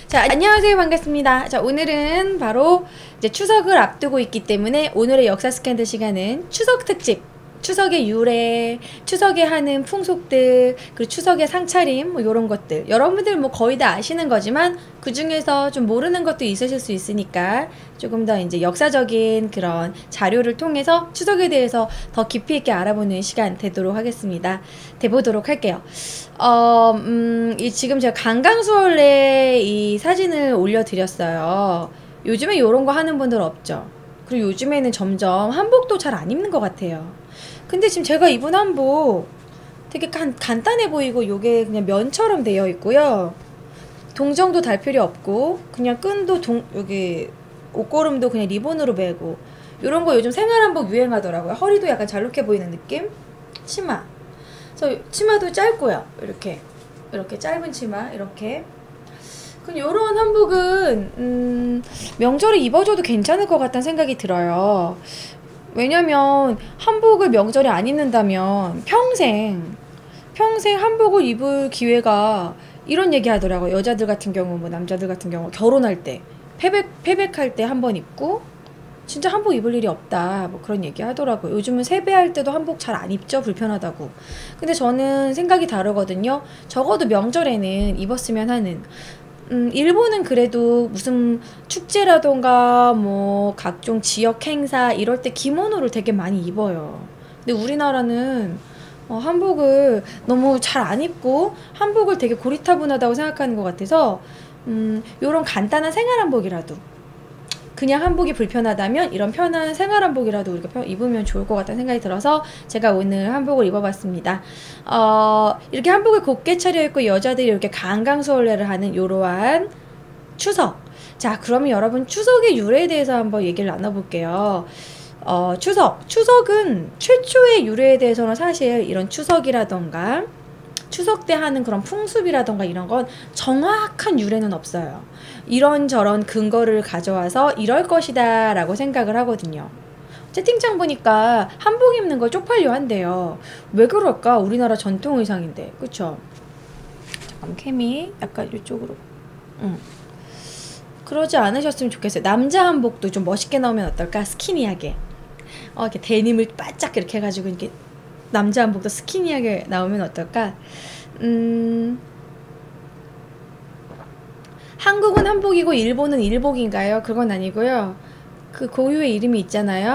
자, 안녕하세요. 반갑습니다. 자, 오늘은 바로 이제 추석을 앞두고 있기 때문에 오늘의 역사 스캔들 시간은 추석 특집, 추석의 유래, 추석에 하는 풍속들, 그리고 추석의 상차림, 뭐 요런 것들. 여러분들 뭐 거의 다 아시는 거지만 그 중에서 좀 모르는 것도 있으실 수 있으니까 조금 더 이제 역사적인 그런 자료를 통해서 추석에 대해서 더 깊이 있게 알아보는 시간 돼보도록 할게요. 지금 제가 강강수월래 이 사진을 올려드렸어요. 요즘에 요런 거 하는 분들 없죠. 그리고 요즘에는 점점 한복도 잘 안 입는 것 같아요. 근데 지금 제가 입은 한복 되게 간단해 보이고 요게 그냥 면처럼 되어 있고요. 동정도 달 필요 없고 그냥 끈도 여기 옷고름도 그냥 리본으로 매고 요런 거 요즘 생활한복 유행하더라고요. 허리도 약간 잘록해 보이는 느낌? 치마. 그래서 치마도 짧고요. 이렇게 짧은 치마 이렇게. 그럼 요런 한복은 명절에 입어줘도 괜찮을 것 같다는 생각이 들어요. 왜냐면 한복을 명절에 안 입는다면 평생 한복을 입을 기회가 이런 얘기 하더라고요. 여자들 같은 경우 뭐 남자들 같은 경우 결혼할 때 패백할 때 한 번 입고 진짜 한복 입을 일이 없다 뭐 그런 얘기 하더라고요. 요즘은 세배할 때도 한복 잘 안 입죠. 불편하다고. 근데 저는 생각이 다르거든요. 적어도 명절에는 입었으면 하는. 일본은 그래도 무슨 축제라던가 뭐 각종 지역 행사 이럴 때 기모노를 되게 많이 입어요. 근데 우리나라는 한복을 너무 잘 안 입고 한복을 되게 고리타분하다고 생각하는 것 같아서 요런 간단한 생활한복이라도 그냥 한복이 불편하다면 이런 편한 생활한복이라도 우리가 입으면 좋을 것 같다는 생각이 들어서 제가 오늘 한복을 입어봤습니다. 이렇게 한복을 곱게 차려입고 여자들이 이렇게 강강수월래를 하는 이러한 추석. 자, 그러면 여러분 추석의 유래에 대해서 한번 얘기를 나눠볼게요. 추석은 최초의 유래에 대해서는 사실 이런 추석이라던가 추석 때 하는 그런 풍습이라던가 이런 건 정확한 유래는 없어요. 이런저런 근거를 가져와서 이럴 것이다 라고 생각을 하거든요. 채팅창 보니까 한복 입는 걸 쪽팔려 한대요. 왜 그럴까? 우리나라 전통 의상인데. 그쵸? 잠깐 캠이 약간 이쪽으로. 그러지 않으셨으면 좋겠어요. 남자 한복도 좀 멋있게 나오면 어떨까? 스키니하게. 이렇게 데님을 바짝 이렇게 해가지고 이렇게 남자 한복도 스키니하게 나오면 어떨까? 한국은 한복이고 일본은 일복인가요? 그건 아니고요. 그 고유의 이름이 있잖아요.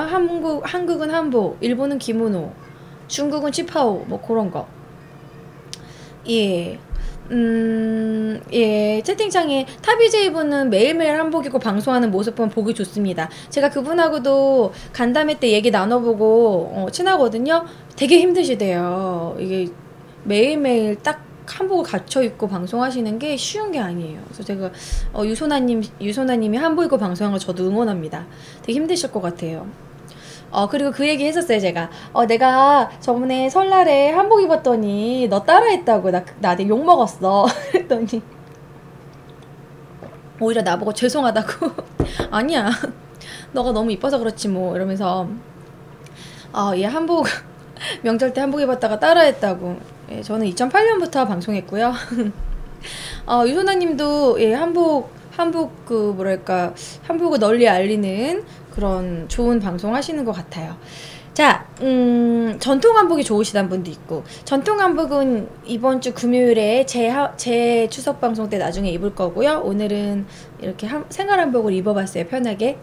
한국은 한복, 일본은 기모노, 중국은 치파오, 뭐 그런 거. 예. 예, 채팅창에 타비제이분은 매일매일 한복 입고 방송하는 모습 보면 보기 좋습니다. 제가 그분하고도 간담회 때 얘기 나눠보고 친하거든요. 되게 힘드시대요. 이게 매일매일 딱 한복을 갖춰 입고 방송하시는 게 쉬운 게 아니에요. 그래서 제가 유소나님이 한복 입고 방송한 거 저도 응원합니다. 되게 힘드실 것 같아요. 그리고 그 얘기 했었어요, 제가. 내가 저번에 설날에 한복 입었더니 너 따라했다고 나한테 욕 먹었어. 그랬더니 오히려 나보고 죄송하다고. 아니야. 너가 너무 이뻐서 그렇지 뭐 이러면서 얘 한복 명절 때 한복 입었다가 따라했다고. 예, 저는 2008년부터 방송했고요. 유소나님도 예, 한복 한복을 널리 알리는 그런 좋은 방송 하시는 것 같아요. 자, 전통 한복이 좋으시다는 분도 있고, 전통 한복은 이번 주 금요일에 제 추석 방송 때 나중에 입을 거고요. 오늘은 이렇게 생활 한복을 입어봤어요, 편하게.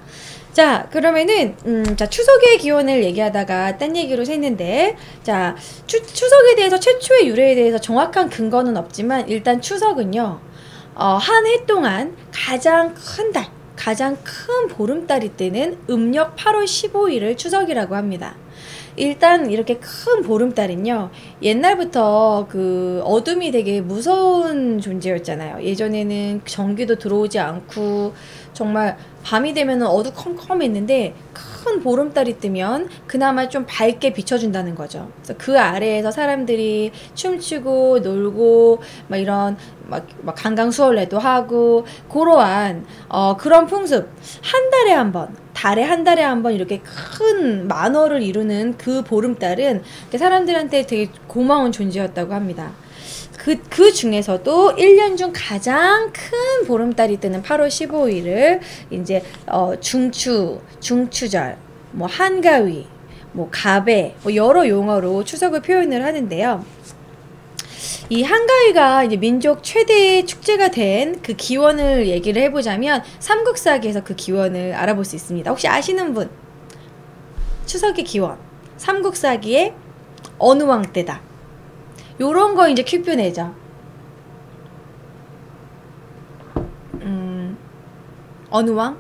자, 그러면은 자, 추석의 기원을 얘기하다가 딴 얘기로 샜는데, 자, 추석에 대해서 최초의 유래에 대해서 정확한 근거는 없지만 일단 추석은요, 한 해 동안 가장 큰 보름달이 때는 음력 8월 15일을 추석이라고 합니다. 일단 이렇게 큰 보름달은요, 옛날부터 그 어둠이 되게 무서운 존재였잖아요. 예전에는 전기도 들어오지 않고 정말 밤이 되면 어두컴컴했는데 큰 보름달이 뜨면 그나마 좀 밝게 비춰준다는 거죠. 그래서 그 아래에서 사람들이 춤추고 놀고 막 이런 막 강강수월래도 하고 그러한 그런 풍습 달에 한 달에 한 번 이렇게 큰 만월을 이루는 그 보름달은 사람들한테 되게 고마운 존재였다고 합니다. 그 중에서도 1년 중 가장 큰 보름달이 뜨는 8월 15일을 이제 중추절, 뭐 한가위, 뭐 가배, 뭐 여러 용어로 추석을 표현을 하는데요. 이 한가위가 이제 민족 최대의 축제가 된 그 기원을 얘기를 해보자면 삼국사기에서 그 기원을 알아볼 수 있습니다. 혹시 아시는 분? 추석의 기원, 삼국사기의 어느 왕 때다. 요런 거 이제 퀴즈 내죠. 어느 왕?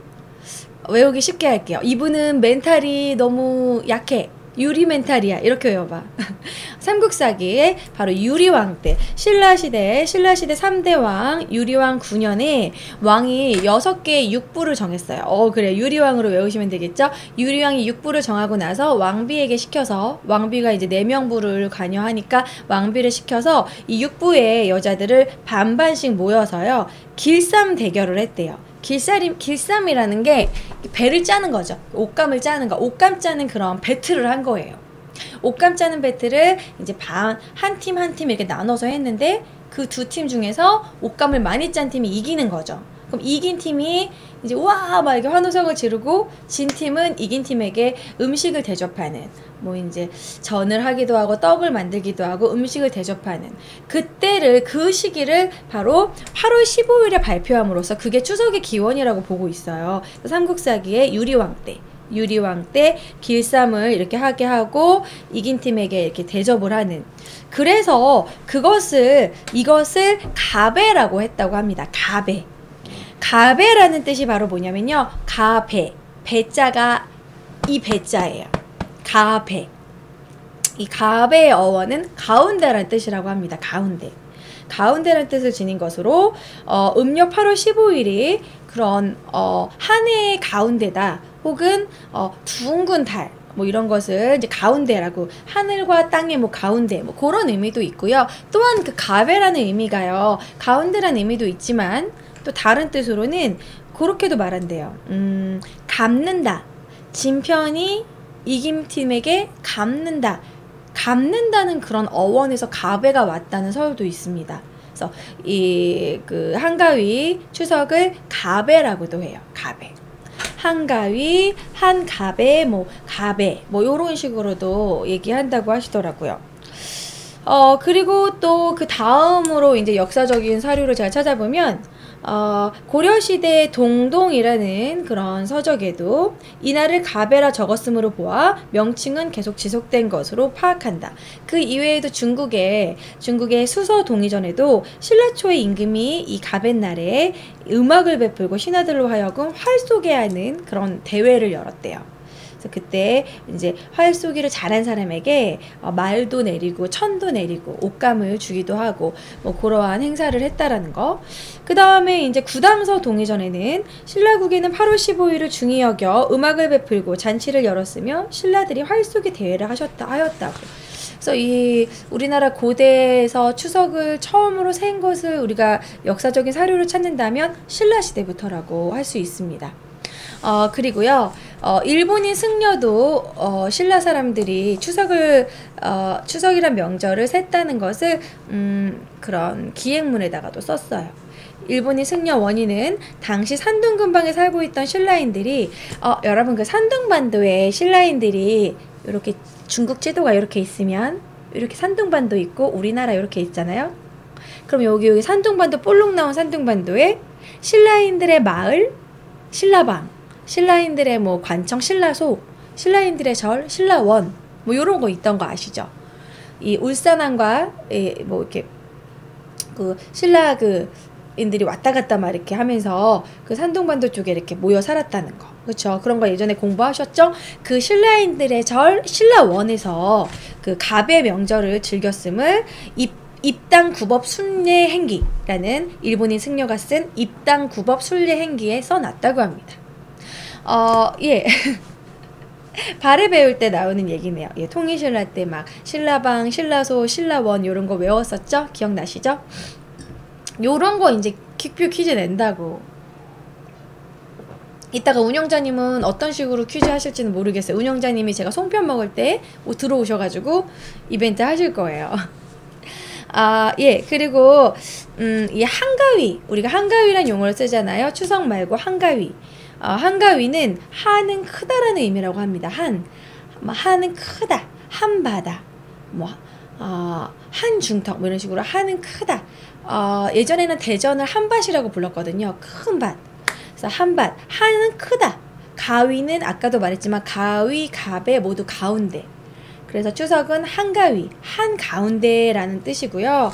외우기 쉽게 할게요. 이분은 멘탈이 너무 약해. 유리 멘탈이야. 이렇게 외워봐. 삼국사기에 바로 유리왕 때, 신라시대 3대 왕 유리왕 9년에 왕이 6개의 육부를 정했어요. 그래, 유리왕으로 외우시면 되겠죠. 유리왕이 육부를 정하고 나서 왕비에게 시켜서, 왕비가 이제 4명부를 관여하니까 왕비를 시켜서 이 육부의 여자들을 반반씩 모여서요 길쌈 대결을 했대요. 길쌈이라는 게 배를 짜는 거죠. 옷감을 짜는 거. 옷감 짜는 그런 배틀을 한 거예요. 옷감 짜는 배틀을 이제 한 팀 이렇게 나눠서 했는데 그 두 팀 중에서 옷감을 많이 짠 팀이 이기는 거죠. 그럼 이긴 팀이 이제 와 막 이렇게 환호성을 지르고 진 팀은 이긴 팀에게 음식을 대접하는, 뭐 이제 전을 하기도 하고 떡을 만들기도 하고 음식을 대접하는 그 시기를 바로 8월 15일에 발표함으로써 그게 추석의 기원이라고 보고 있어요. 삼국사기의 유리왕 때 길쌈을 이렇게 하게 하고 이긴 팀에게 이렇게 대접을 하는, 그래서 이것을 가배라고 했다고 합니다. 가배라는 뜻이 바로 뭐냐면요, 배자가 이 배자예요. 가배. 이 가배의 어원은 가운데라는 뜻이라고 합니다. 가운데라는 뜻을 지닌 것으로 음력 8월 15일이 그런 한 해의 가운데다, 혹은 둥근 달, 뭐 이런 것을 이제 가운데라고, 하늘과 땅의 뭐 가운데, 뭐 그런 의미도 있고요. 또한 그 가배라는 의미가요, 가운데라는 의미도 있지만 또 다른 뜻으로는 그렇게도 말한대요. 갚는다. 진 편이 이긴 팀에게 갚는다는 그런 어원에서 가배가 왔다는 설도 있습니다. 그래서 그 한가위 추석을 가배라고도 해요. 한가위, 한가배, 가배, 요런 식으로도 얘기한다고 하시더라고요. 그리고 또 그 다음으로 이제 역사적인 사료를 제가 찾아보면, 고려시대 동동이라는 그런 서적에도 이날을 가배라 적었으므로 보아 명칭은 계속 지속된 것으로 파악한다. 그 이외에도 중국의 수서 동의전에도 신라 초의 임금이 이 가뱃날에 음악을 베풀고 신하들로 하여금 활쏘게 하는 그런 대회를 열었대요. 그래서 그때 이제 활쏘기를 잘한 사람에게 말도 내리고 천도 내리고 옷감을 주기도 하고 뭐 그러한 행사를 했다라는 거. 그 다음에 이제 구담서 동의전에는 신라국에는 8월 15일을 중히 여겨 음악을 베풀고 잔치를 열었으며 신라들이 활쏘기 대회를 하였다고. 그래서 이 우리나라 고대에서 추석을 처음으로 센 것을 우리가 역사적인 사료를 찾는다면 신라 시대부터라고 할 수 있습니다. 그리고요, 일본인 승려도 신라 사람들이 추석이란 명절을 셌다는 것을 그런 기행문에다가도 썼어요. 일본인 승려 원인은 당시 산둥근방에 살고 있던 신라인들이, 여러분 그 산둥반도에 신라인들이 이렇게 중국 지도가 이렇게 있으면 이렇게 산둥반도 있고 우리나라 이렇게 있잖아요. 그럼 여기 산둥반도 볼록 나온 산둥반도에 신라인들의 마을, 신라방, 신라인들의 뭐 관청, 신라소, 신라인들의 절, 신라원, 뭐 요런 거 있던 거 아시죠? 이 울산항과 뭐 이렇게 그 신라 인들이 왔다 갔다 막 이렇게 하면서 그 산둥반도 쪽에 이렇게 모여 살았다는 거. 그렇죠? 그런 거 예전에 공부하셨죠? 그 신라인들의 절, 신라원에서 그 가배 명절을 즐겼음을 입당 구법 순례 행기라는 일본인 승려가 쓴 입당 구법 순례 행기에 써놨다고 합니다. 예. 발에 배울 때 나오는 얘기네요. 예, 통일신라 때 막 신라방, 신라소, 신라원 요런 거 외웠었죠? 기억나시죠? 요런 거 이제 퀵뷰 퀴즈 낸다고. 이따가 운영자님은 어떤 식으로 퀴즈 하실지는 모르겠어요. 운영자님이 제가 송편 먹을 때 들어오셔가지고 이벤트 하실 거예요. 예, 그리고, 이 한가위. 우리가 한가위란 용어를 쓰잖아요. 추석 말고 한가위. 한가위는 한은 크다라는 의미라고 합니다. 한은 크다. 한바다. 뭐, 한중턱. 뭐 이런 식으로 한은 크다. 예전에는 대전을 한밭이라고 불렀거든요. 큰 밭. 그래서 한밭. 한은 크다. 가위는 아까도 말했지만 가위, 갑의 모두 가운데. 그래서 추석은 한가위, 한가운데라는 뜻이고요.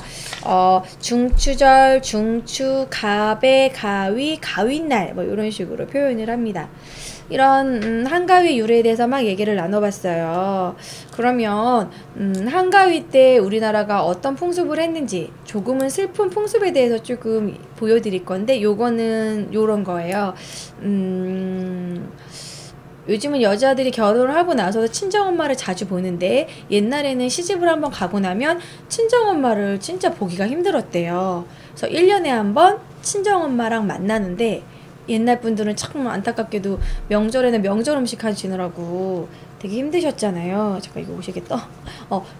중추절, 중추, 갑의 가위, 가위날 뭐 이런 식으로 표현을 합니다. 이런 한가위 유래에 대해서 막 얘기를 나눠봤어요. 그러면 한가위 때 우리나라가 어떤 풍습을 했는지 조금은 슬픈 풍습에 대해서 조금 보여드릴 건데 요거는 요런 거예요. 요즘은 여자들이 결혼을 하고 나서도 친정엄마를 자주 보는데 옛날에는 시집을 한번 가고 나면 친정엄마를 진짜 보기가 힘들었대요. 그래서 1년에 한 번 친정엄마랑 만나는데 옛날 분들은 참 안타깝게도 명절에는 명절 음식 하시느라고 되게 힘드셨잖아요. 잠깐 이거 오시겠다.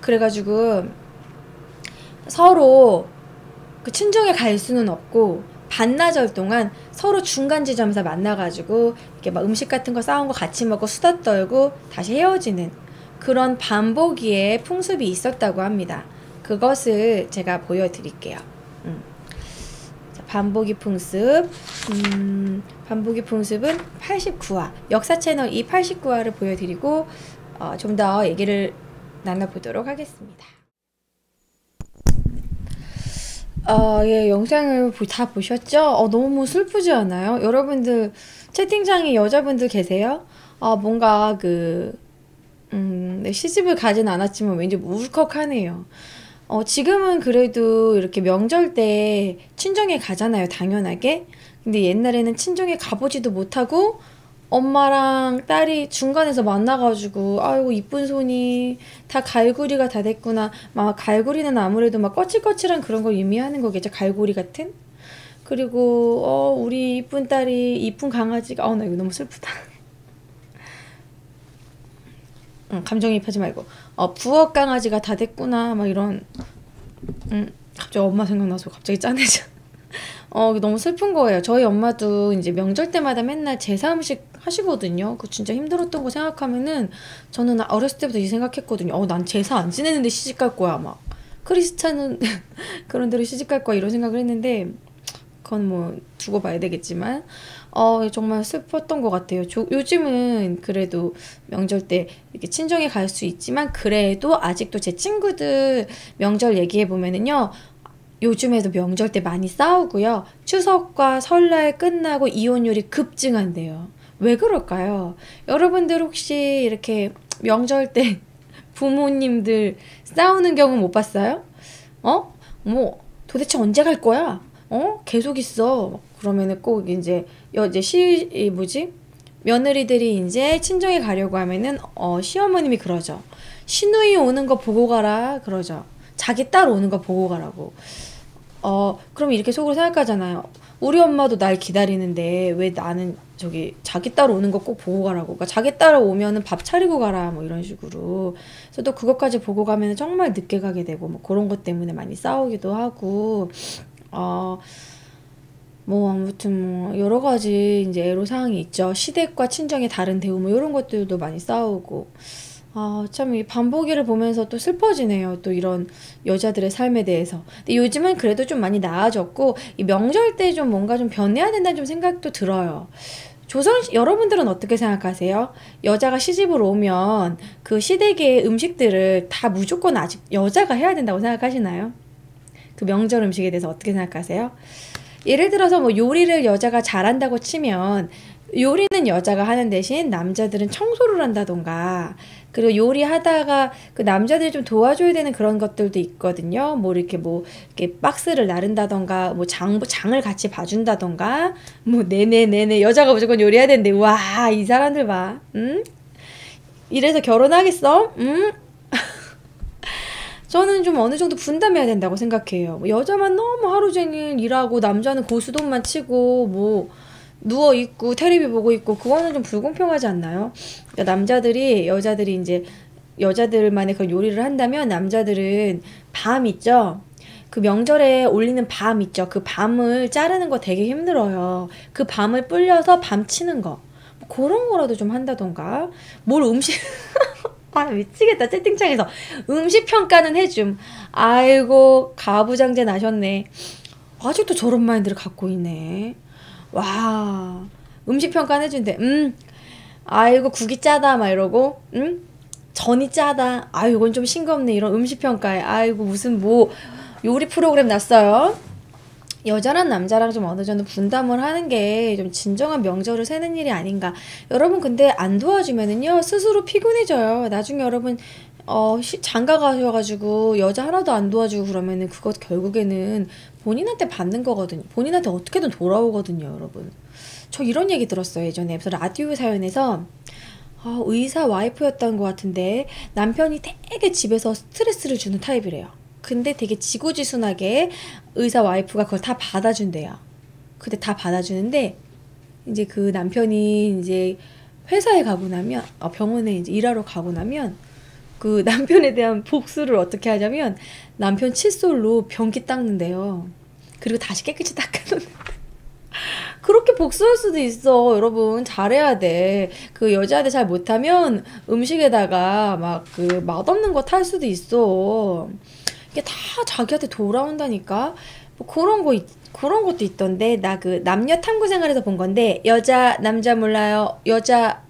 그래가지고 서로 그 친정에 갈 수는 없고 반나절 동안 서로 중간 지점에서 만나가지고 이렇게 막 음식 같은 거 싸운 거 같이 먹고 수다 떨고 다시 헤어지는 그런 반복기의 풍습이 있었다고 합니다. 그것을 제가 보여드릴게요. 자, 반복기 풍습. 반복기 풍습은 89화. 역사 채널 이 89화를 보여드리고 좀 더 얘기를 나눠보도록 하겠습니다. 예, 영상을 다 보셨죠? 너무 슬프지 않아요? 여러분들, 채팅창에 여자분들 계세요? 뭔가 네, 시집을 가진 않았지만 왠지 울컥하네요. 지금은 그래도 이렇게 명절 때 친정에 가잖아요, 당연하게. 근데 옛날에는 친정에 가보지도 못하고, 엄마랑 딸이 중간에서 만나가지고 아이고 이쁜 손이 다 갈고리가 다 됐구나. 막 갈고리는 아무래도 막 거칠거칠한 그런 걸 의미하는 거겠죠. 갈고리 같은. 그리고 우리 이쁜 딸이 이쁜 강아지가 나 이거 너무 슬프다. 감정이입하지 말고 부엌 강아지가 다 됐구나 막 이런. 갑자기 엄마 생각나서 갑자기 짠해져. 너무 슬픈 거예요. 저희 엄마도 이제 명절 때마다 맨날 제사 음식 하시거든요. 그 진짜 힘들었던 거 생각하면은 저는 어렸을 때부터 이 생각했거든요. 난 제사 안 지내는데 시집 갈 거야. 막 크리스찬은 그런 데로 시집 갈 거야 이런 생각을 했는데 그건 뭐 두고 봐야 되겠지만 정말 슬펐던 것 같아요. 요즘은 그래도 명절 때 이렇게 친정에 갈 수 있지만 그래도 아직도 제 친구들 명절 얘기해 보면은요. 요즘에도 명절 때 많이 싸우고요. 추석과 설날 끝나고 이혼율이 급증한대요. 왜 그럴까요? 여러분들 혹시 이렇게 명절 때 부모님들 싸우는 경우 못 봤어요? 뭐 도대체 언제 갈 거야? 계속 있어. 그러면은 꼭 이제 며느리들이 이제 친정에 가려고 하면은 시어머님이 그러죠. 시누이 오는 거 보고 가라 그러죠. 자기 딸 오는 거 보고 가라고. 그럼 이렇게 속으로 생각하잖아요. 우리 엄마도 날 기다리는데 왜 나는 자기 딸 오는 거 꼭 보고 가라고. 그러니까 자기 딸 오면은 밥 차리고 가라 뭐 이런 식으로. 그래서 또 그것까지 보고 가면 정말 늦게 가게 되고 뭐 그런 것 때문에 많이 싸우기도 하고. 뭐 아무튼 뭐 여러 가지 이제 애로사항이 있죠. 시댁과 친정의 다른 대우 뭐 이런 것들도 많이 싸우고. 참 이 반복기를 보면서 또 슬퍼지네요. 또 이런 여자들의 삶에 대해서. 근데 요즘은 그래도 좀 많이 나아졌고 이 명절 때 좀 뭔가 좀 변해야 된다는 좀 생각도 들어요. 여러분들은 어떻게 생각하세요? 여자가 시집을 오면 그 시댁의 음식들을 다 무조건 아직 여자가 해야 된다고 생각하시나요? 그 명절 음식에 대해서 어떻게 생각하세요? 예를 들어서 뭐 요리를 여자가 잘한다고 치면 요리는 여자가 하는 대신 남자들은 청소를 한다던가 그리고 요리하다가 그 남자들이 좀 도와줘야 되는 그런 것들도 있거든요. 뭐 이렇게 박스를 나른다던가 뭐 장을 같이 봐준다던가 뭐 네네네네 여자가 무조건 요리해야 되는데 와 이 사람들 봐. 응? 이래서 결혼하겠어? 응? 저는 좀 어느 정도 분담해야 된다고 생각해요. 뭐 여자만 너무 하루 종일 일하고 남자는 고수동만 치고 뭐 누워 있고 테레비 보고 있고 그거는 좀 불공평하지 않나요? 그러니까 여자들이 이제 여자들만의 그런 요리를 한다면 남자들은 밤 있죠? 그 명절에 올리는 밤 있죠. 그 밤을 자르는 거 되게 힘들어요. 그 밤을 불려서 밤 치는 거. 뭐 그런 거라도 좀 한다던가. 뭘 음식, 아, 미치겠다. 채팅창에서. 음식 평가는 해줌. 아이고, 가부장제 나셨네. 아직도 저런 마인드를 갖고 있네. 와, 음식 평가는 해준대. 아이고, 국이 짜다. 막 이러고, 전이 짜다. 아유, 이건 좀 싱겁네. 이런 음식 평가에. 아이고, 무슨 뭐, 요리 프로그램 났어요. 여자랑 남자랑 좀 어느 정도 분담을 하는 게 좀 진정한 명절을 세는 일이 아닌가. 여러분, 근데 안 도와주면은요, 스스로 피곤해져요. 나중에 여러분, 장가 가셔가지고 여자 하나도 안 도와주고 그러면은 그것 결국에는 본인한테 받는 거거든요. 본인한테 어떻게든 돌아오거든요, 여러분. 저 이런 얘기 들었어요, 예전에. 그래서 라디오 사연에서 의사 와이프였던 것 같은데 남편이 되게 집에서 스트레스를 주는 타입이래요. 근데 되게 지고지순하게 의사 와이프가 그걸 다 받아준대요. 근데 다 받아주는데 이제 그 남편이 이제 회사에 가고 나면 병원에 이제 일하러 가고 나면 그 남편에 대한 복수를 어떻게 하냐면 남편 칫솔로 변기 닦는데요. 그리고 다시 깨끗이 닦아놓는. 그렇게 복수할 수도 있어. 여러분 잘해야 돼. 그 여자한테 잘 못하면 음식에다가 막 그 맛없는 거 탈 수도 있어. 이게 다 자기한테 돌아온다니까. 뭐 그런 것도 있던데. 나 그 남녀 탐구 생활에서 본 건데 여자 남자 몰라요. 여자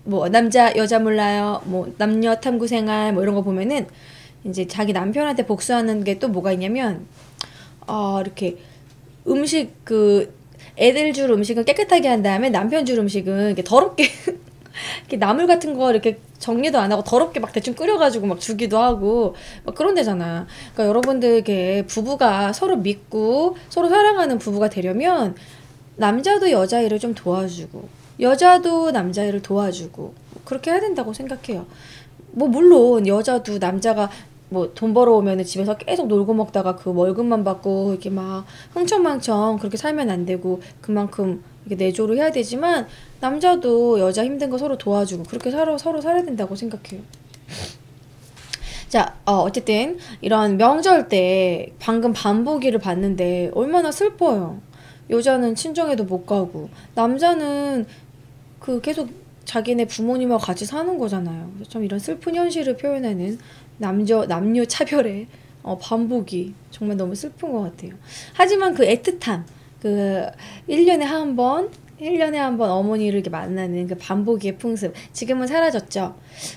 뭐 남자 여자 몰라요. 뭐 남녀 탐구 생활 뭐 이런 거 보면은 이제 자기 남편한테 복수하는 게 또 뭐가 있냐면 이렇게 음식 그 애들 줄 음식은 깨끗하게 한 다음에 남편 줄 음식은 이렇게 더럽게 이렇게 나물 같은 거 이렇게 정리도 안 하고 더럽게 막 대충 끓여가지고 막 주기도 하고 막 그런 데잖아. 그러니까 여러분들께 부부가 서로 믿고 서로 사랑하는 부부가 되려면 남자도 여자 일을 좀 도와주고 여자도 남자 일을 도와주고 그렇게 해야 된다고 생각해요. 뭐 물론 여자도 남자가 뭐 돈 벌어오면은 집에서 계속 놀고 먹다가 그 월급만 받고 이렇게 막 흥청망청 그렇게 살면 안 되고 그만큼 이렇게 내조를 해야 되지만 남자도 여자 힘든 거 서로 도와주고 그렇게 서로 살아야 된다고 생각해요. 자, 어쨌든 이런 명절 때 방금 반보기를 봤는데 얼마나 슬퍼요. 여자는 친정에도 못 가고 남자는 그 계속 자기네 부모님하고 같이 사는 거잖아요. 그래서 좀 이런 슬픈 현실을 표현하는 남녀 차별의 반복이 정말 너무 슬픈 것 같아요. 하지만 그 애틋함, 그 1년에 한 번 어머니를 이렇게 만나는 그 반복이의 풍습, 지금은 사라졌죠.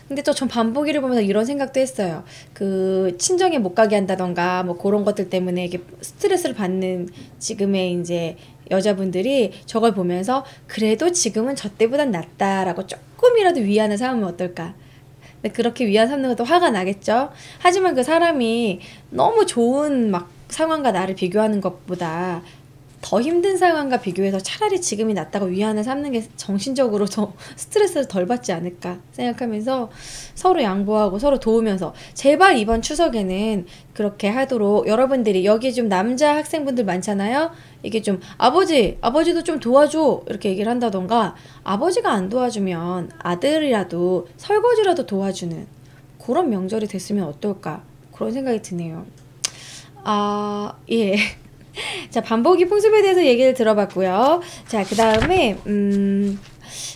근데 또 전 반복이를 보면서 이런 생각도 했어요. 그 친정에 못 가게 한다던가 뭐 그런 것들 때문에 이게 스트레스를 받는 지금의 이제 여자분들이 저걸 보면서 그래도 지금은 저 때보단 낫다라고 조금이라도 위안을 삼으면 어떨까. 근데 그렇게 위안 삼는 것도 화가 나겠죠. 하지만 그 사람이 너무 좋은 막 상황과 나를 비교하는 것보다 더 힘든 상황과 비교해서 차라리 지금이 낫다고 위안을 삼는 게 정신적으로 더 스트레스를 덜 받지 않을까 생각하면서 서로 양보하고 서로 도우면서 제발 이번 추석에는 그렇게 하도록 여러분들이 여기 좀 남자 학생분들 많잖아요. 이게 좀 아버지도 좀 도와줘 이렇게 얘기를 한다던가 아버지가 안 도와주면 아들이라도 설거지라도 도와주는 그런 명절이 됐으면 어떨까 그런 생각이 드네요. 예. 자, 반복이 풍습에 대해서 얘기를 들어봤고요. 자, 그 다음에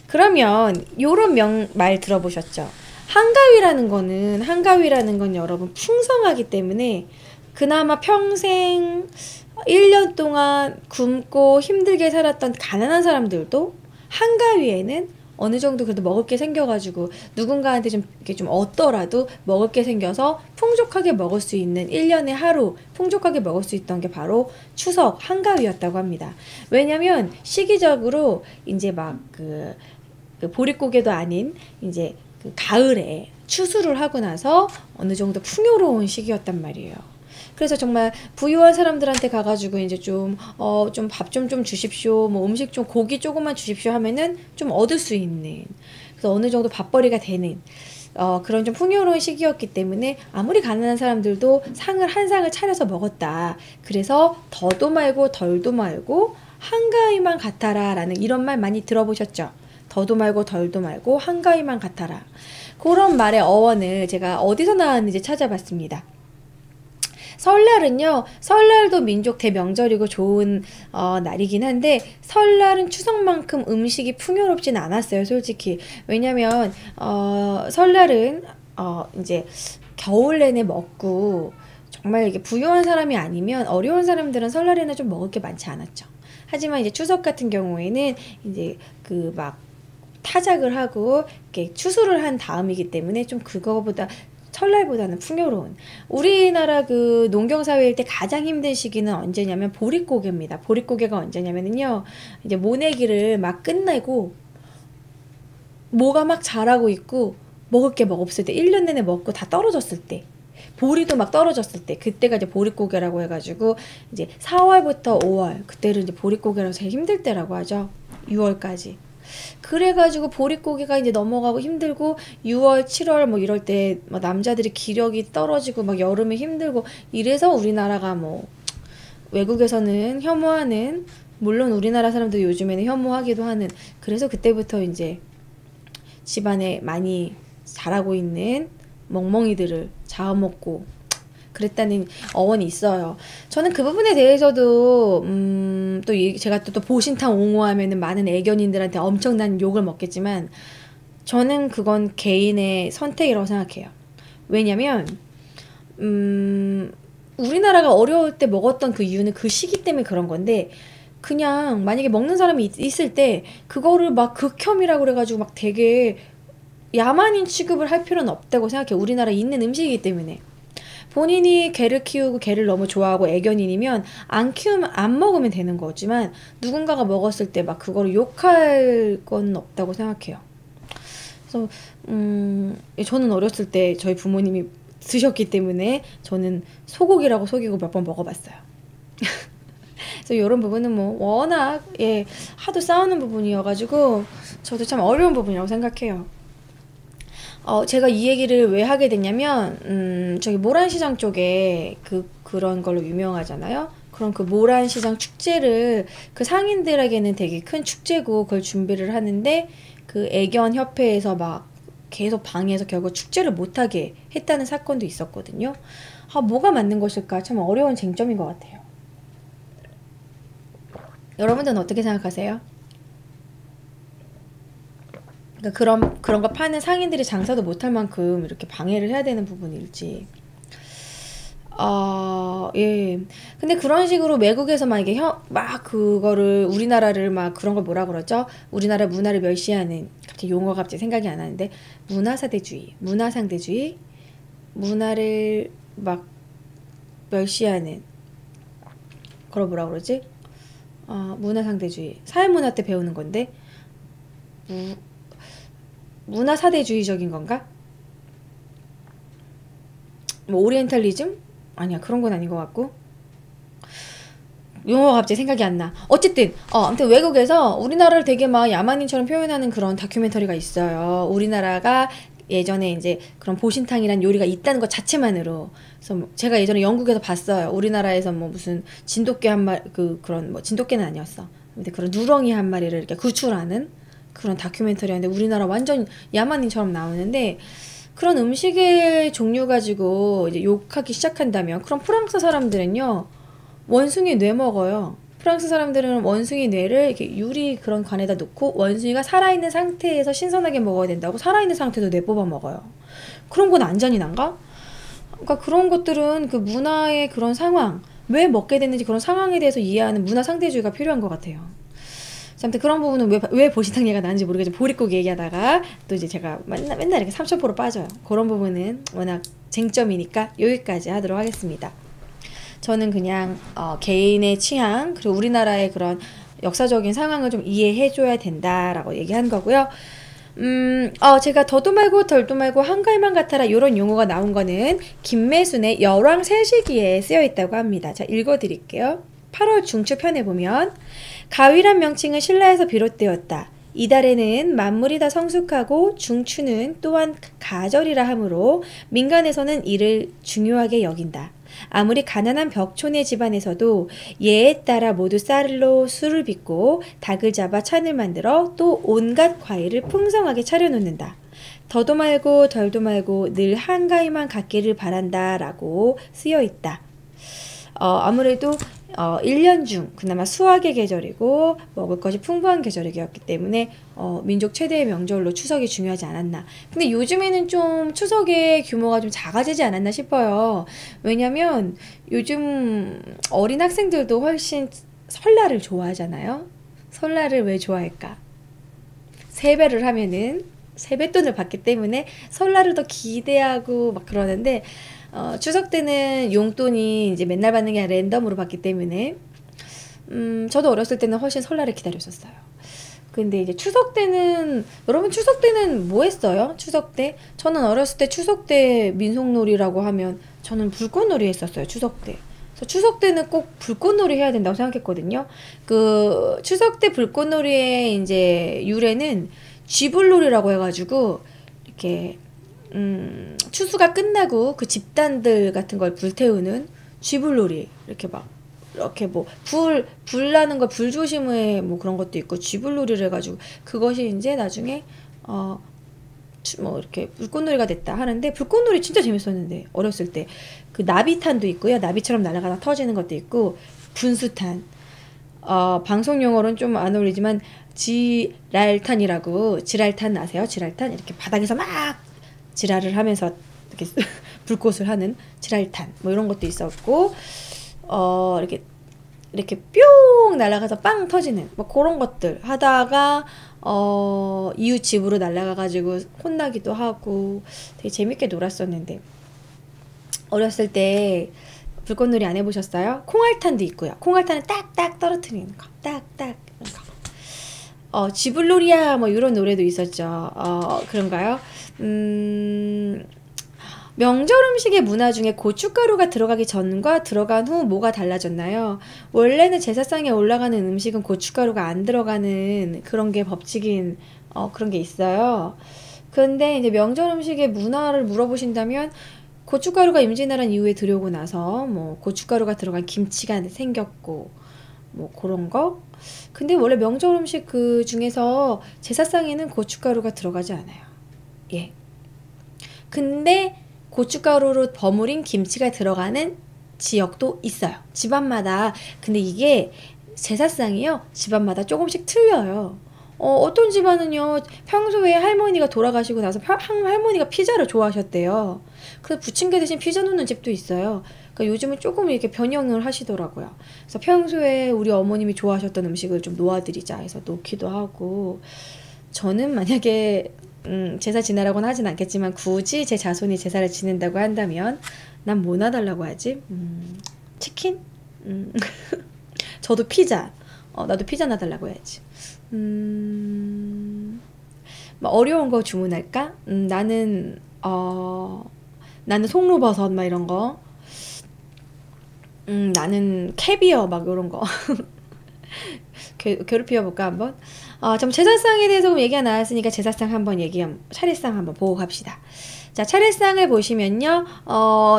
그러면 요런 말 들어보셨죠? 한가위라는 건 여러분 풍성하기 때문에 그나마 평생 1년 동안 굶고 힘들게 살았던 가난한 사람들도 한가위에는 어느 정도 그래도 먹을 게 생겨가지고 누군가한테 좀 이렇게 좀 얻더라도 먹을 게 생겨서 풍족하게 먹을 수 있는 1년에 하루 풍족하게 먹을 수 있던 게 바로 추석 한가위였다고 합니다. 왜냐면 시기적으로 이제 막 그 보릿고개도 아닌 이제 그 가을에 추수를 하고 나서 어느 정도 풍요로운 시기였단 말이에요. 그래서 정말 부유한 사람들한테 가가지고 이제 좀 밥 좀 주십시오. 뭐 음식 좀 고기 조금만 주십시오 하면은 좀 얻을 수 있는. 그래서 어느 정도 밥벌이가 되는 그런 좀 풍요로운 시기였기 때문에 아무리 가난한 사람들도 한 상을 차려서 먹었다. 그래서 더도 말고 덜도 말고 한가위만 같아라 라는 이런 말 많이 들어보셨죠? 더도 말고 덜도 말고 한가위만 같아라. 그런 말의 어원을 제가 어디서 나왔는지 찾아봤습니다. 설날은요, 설날도 민족 대명절이고 좋은 날이긴 한데 설날은 추석만큼 음식이 풍요롭진 않았어요, 솔직히. 왜냐면 설날은 이제 겨울 내내 먹고 정말 이게 부유한 사람이 아니면 어려운 사람들은 설날에는 좀 먹을 게 많지 않았죠. 하지만 이제 추석 같은 경우에는 이제 그 막 타작을 하고 이렇게 추수를 한 다음이기 때문에 좀 그거보다 설날보다는 풍요로운 우리나라 그 농경사회일 때 가장 힘든 시기는 언제냐면 보릿고개입니다. 보릿고개가 언제냐면요 이제 모내기를 막 끝내고 뭐가 막 자라고 있고 먹을 게 막 없을 때 1년 내내 먹고 다 떨어졌을 때 보리도 막 떨어졌을 때 그때가 이제 보릿고개라고 해가지고 이제 4월부터 5월 그때를 이제 보릿고개라고 제일 힘들 때라고 하죠. 6월까지. 그래가지고 보릿고개가 이제 넘어가고 힘들고 6월, 7월 뭐 이럴 때 막 남자들이 기력이 떨어지고 막 여름에 힘들고 이래서 우리나라가 뭐 외국에서는 혐오하는 물론 우리나라 사람들 요즘에는 혐오하기도 하는 그래서 그때부터 이제 집안에 많이 자라고 있는 멍멍이들을 잡아먹고 그랬다는 어원이 있어요. 저는 그 부분에 대해서도 또 제가 또 보신탕 옹호하면은 많은 애견인들한테 엄청난 욕을 먹겠지만 저는 그건 개인의 선택이라고 생각해요. 왜냐면 우리나라가 어려울 때 먹었던 그 이유는 그 시기 때문에 그런 건데 그냥 만약에 먹는 사람이 있을 때 그거를 막 극혐이라고 그래가지고 막 되게 야만인 취급을 할 필요는 없다고 생각해요. 우리나라에 있는 음식이기 때문에. 본인이 개를 키우고 개를 너무 좋아하고 애견인이면 안 키우면 안 먹으면 되는 거지만 누군가가 먹었을 때 막 그거를 욕할 건 없다고 생각해요. 그래서 저는 어렸을 때 저희 부모님이 드셨기 때문에 저는 소고기라고 속이고 몇 번 먹어봤어요. 그래서 이런 부분은 뭐 워낙 하도 싸우는 부분이어가지고 저도 참 어려운 부분이라고 생각해요. 제가 이 얘기를 왜 하게 됐냐면, 저기 모란시장 쪽에 그런 걸로 유명하잖아요? 그럼 그 모란시장 축제를 그 상인들에게는 되게 큰 축제고 그걸 준비를 하는데 그 애견협회에서 막 계속 방해해서 결국 축제를 못하게 했다는 사건도 있었거든요. 뭐가 맞는 것일까? 참 어려운 쟁점인 것 같아요. 여러분들은 어떻게 생각하세요? 그러니까 그런 거 파는 상인들이 장사도 못할 만큼 이렇게 방해를 해야 되는 부분일지. 예. 근데 그런 식으로 외국에서 막 이게 막 그거를 우리나라를 막 그런 걸 뭐라 그러죠? 우리나라 문화를 멸시하는 갑자기 용어가 갑자기 생각이 안 나는데 문화사대주의, 문화상대주의, 문화를 막 멸시하는 그걸 뭐라 그러지? 문화상대주의, 사회문화 때 배우는 건데 문화사대주의적인 건가? 뭐 오리엔탈리즘? 아니야 그런 건 아닌 것 같고 용어가 갑자기 생각이 안 나. 어쨌든 아무튼 외국에서 우리나라를 되게 막 야만인처럼 표현하는 그런 다큐멘터리가 있어요. 우리나라가 예전에 이제 그런 보신탕이란 요리가 있다는 것 자체만으로. 그래서 제가 예전에 영국에서 봤어요. 우리나라에서 뭐 무슨 진돗개 한 마리 그런 뭐 진돗개는 아니었어. 근데 그런 누렁이 한 마리를 이렇게 구출하는 그런 다큐멘터리였는데 우리나라 완전 야만인처럼 나오는데 그런 음식의 종류 가지고 이제 욕하기 시작한다면 그럼 프랑스 사람들은요 원숭이 뇌 먹어요. 프랑스 사람들은 원숭이 뇌를 이렇게 유리 그런 관에다 놓고 원숭이가 살아있는 상태에서 신선하게 먹어야 된다고 살아있는 상태도 뇌 뽑아 먹어요. 그런 건 안 잔인한가? 그러니까 그런 것들은 그 문화의 그런 상황 왜 먹게 됐는지 그런 상황에 대해서 이해하는 문화 상대주의가 필요한 것 같아요. 아무튼 그런 부분은 왜 보신탕 얘기가 나는지 모르겠지만 보릿고기 얘기하다가 또 이제 제가 맨날 이렇게 삼천포로 빠져요. 그런 부분은 워낙 쟁점이니까 여기까지 하도록 하겠습니다. 저는 그냥 개인의 취향 그리고 우리나라의 그런 역사적인 상황을 좀 이해해줘야 된다라고 얘기한 거고요. 제가 더도 말고 덜도 말고 한갈만 같아라 이런 용어가 나온 거는 김매순의 열왕세시기에 쓰여 있다고 합니다. 자 읽어드릴게요. 8월 중추 편에 보면 가위란 명칭은 신라에서 비롯되었다. 이달에는 만물이 다 성숙하고 중추는 또한 가절이라 하므로 민간에서는 이를 중요하게 여긴다. 아무리 가난한 벽촌의 집안에서도 예에 따라 모두 쌀로 술을 빚고 닭을 잡아 찬을 만들어 또 온갖 과일을 풍성하게 차려놓는다. 더도 말고 덜도 말고 늘 한가위만 갖기를 바란다 라고 쓰여 있다. 아무래도 1년 중 그나마 수확의 계절이고 먹을 것이 풍부한 계절이었기 때문에 민족 최대의 명절로 추석이 중요하지 않았나. 근데 요즘에는 좀 추석의 규모가 좀 작아지지 않았나 싶어요. 왜냐면 요즘 어린 학생들도 훨씬 설날을 좋아하잖아요. 설날을 왜 좋아할까? 세배를 하면은 세뱃돈을 받기 때문에 설날을 더 기대하고 막 그러는데, 추석 때는 용돈이 이제 맨날 받는 게 아니라 랜덤으로 받기 때문에 저도 어렸을 때는 훨씬 설날을 기다렸었어요. 근데 이제 추석 때는, 여러분 추석 때는 뭐 했어요? 추석 때? 저는 어렸을 때 추석 때 민속놀이라고 하면 저는 불꽃놀이 했었어요. 추석 때. 그래서 추석 때는 꼭 불꽃놀이 해야 된다고 생각했거든요. 그 추석 때 불꽃놀이의 이제 유래는 쥐불놀이라고 해가지고 이렇게 추수가 끝나고 그 집단들 같은 걸 불태우는 쥐불놀이, 이렇게 막 이렇게 뭐 불 나는 거 불조심해 뭐 그런 것도 있고 쥐불놀이를 해가지고 그것이 이제 나중에 뭐 이렇게 불꽃놀이가 됐다 하는데, 불꽃놀이 진짜 재밌었는데 어렸을 때 그 나비탄도 있고요. 나비처럼 날아가다 터지는 것도 있고 분수탄, 방송 용어로는 좀 안 어울리지만 지랄탄이라고. 지랄탄 아세요? 지랄탄, 이렇게 바닥에서 막 지랄을 하면서 이렇게 불꽃을 하는 지랄탄 뭐 이런 것도 있었고, 이렇게 뿅 날아가서 빵 터지는 뭐 그런 것들 하다가 이웃 집으로 날아가가지고 혼나기도 하고 되게 재밌게 놀았었는데, 어렸을 때 불꽃놀이 안 해보셨어요? 콩알탄도 있고요. 콩알탄은 딱딱 떨어뜨리는 거, 딱딱 이런 거. 쥐불놀이야 뭐 이런 노래도 있었죠. 그런가요? 명절 음식의 문화 중에 고춧가루가 들어가기 전과 들어간 후 뭐가 달라졌나요? 원래는 제사상에 올라가는 음식은 고춧가루가 안 들어가는 그런 게 법칙인 그런 게 있어요. 근데 이제 명절 음식의 문화를 물어보신다면, 고춧가루가 임진왜란 이후에 들여오고 나서 뭐 고춧가루가 들어간 김치가 생겼고 뭐 그런 거. 근데 원래 명절 음식 그 중에서 제사상에는 고춧가루가 들어가지 않아요. 예. 근데 고춧가루로 버무린 김치가 들어가는 지역도 있어요. 집안마다. 근데 이게 제사상이요, 집안마다 조금씩 틀려요. 어떤 집안은요, 평소에 할머니가 돌아가시고 나서 할머니가 피자를 좋아하셨대요. 그래서 부침개 대신 피자 놓는 집도 있어요. 그러니까 요즘은 조금 이렇게 변형을 하시더라고요. 그래서 평소에 우리 어머님이 좋아하셨던 음식을 좀 놓아드리자 해서 놓기도 하고. 저는 만약에 제사 지내라고는 하진 않겠지만, 굳이 제 자손이 제사를 지낸다고 한다면 난 뭐 놔달라고 하지? 치킨? 저도 피자. 나도 피자 놔달라고 해야지. 뭐 어려운 거 주문할까? 나는 송로버섯 막 이런 거. 나는 캐비어 막 이런 거. 괴롭히어볼까 한번? 좀 제사상에 대해서 얘기가 나왔으니까 제사상 한번 차례상 한번 보고 갑시다. 자, 차례상을 보시면요,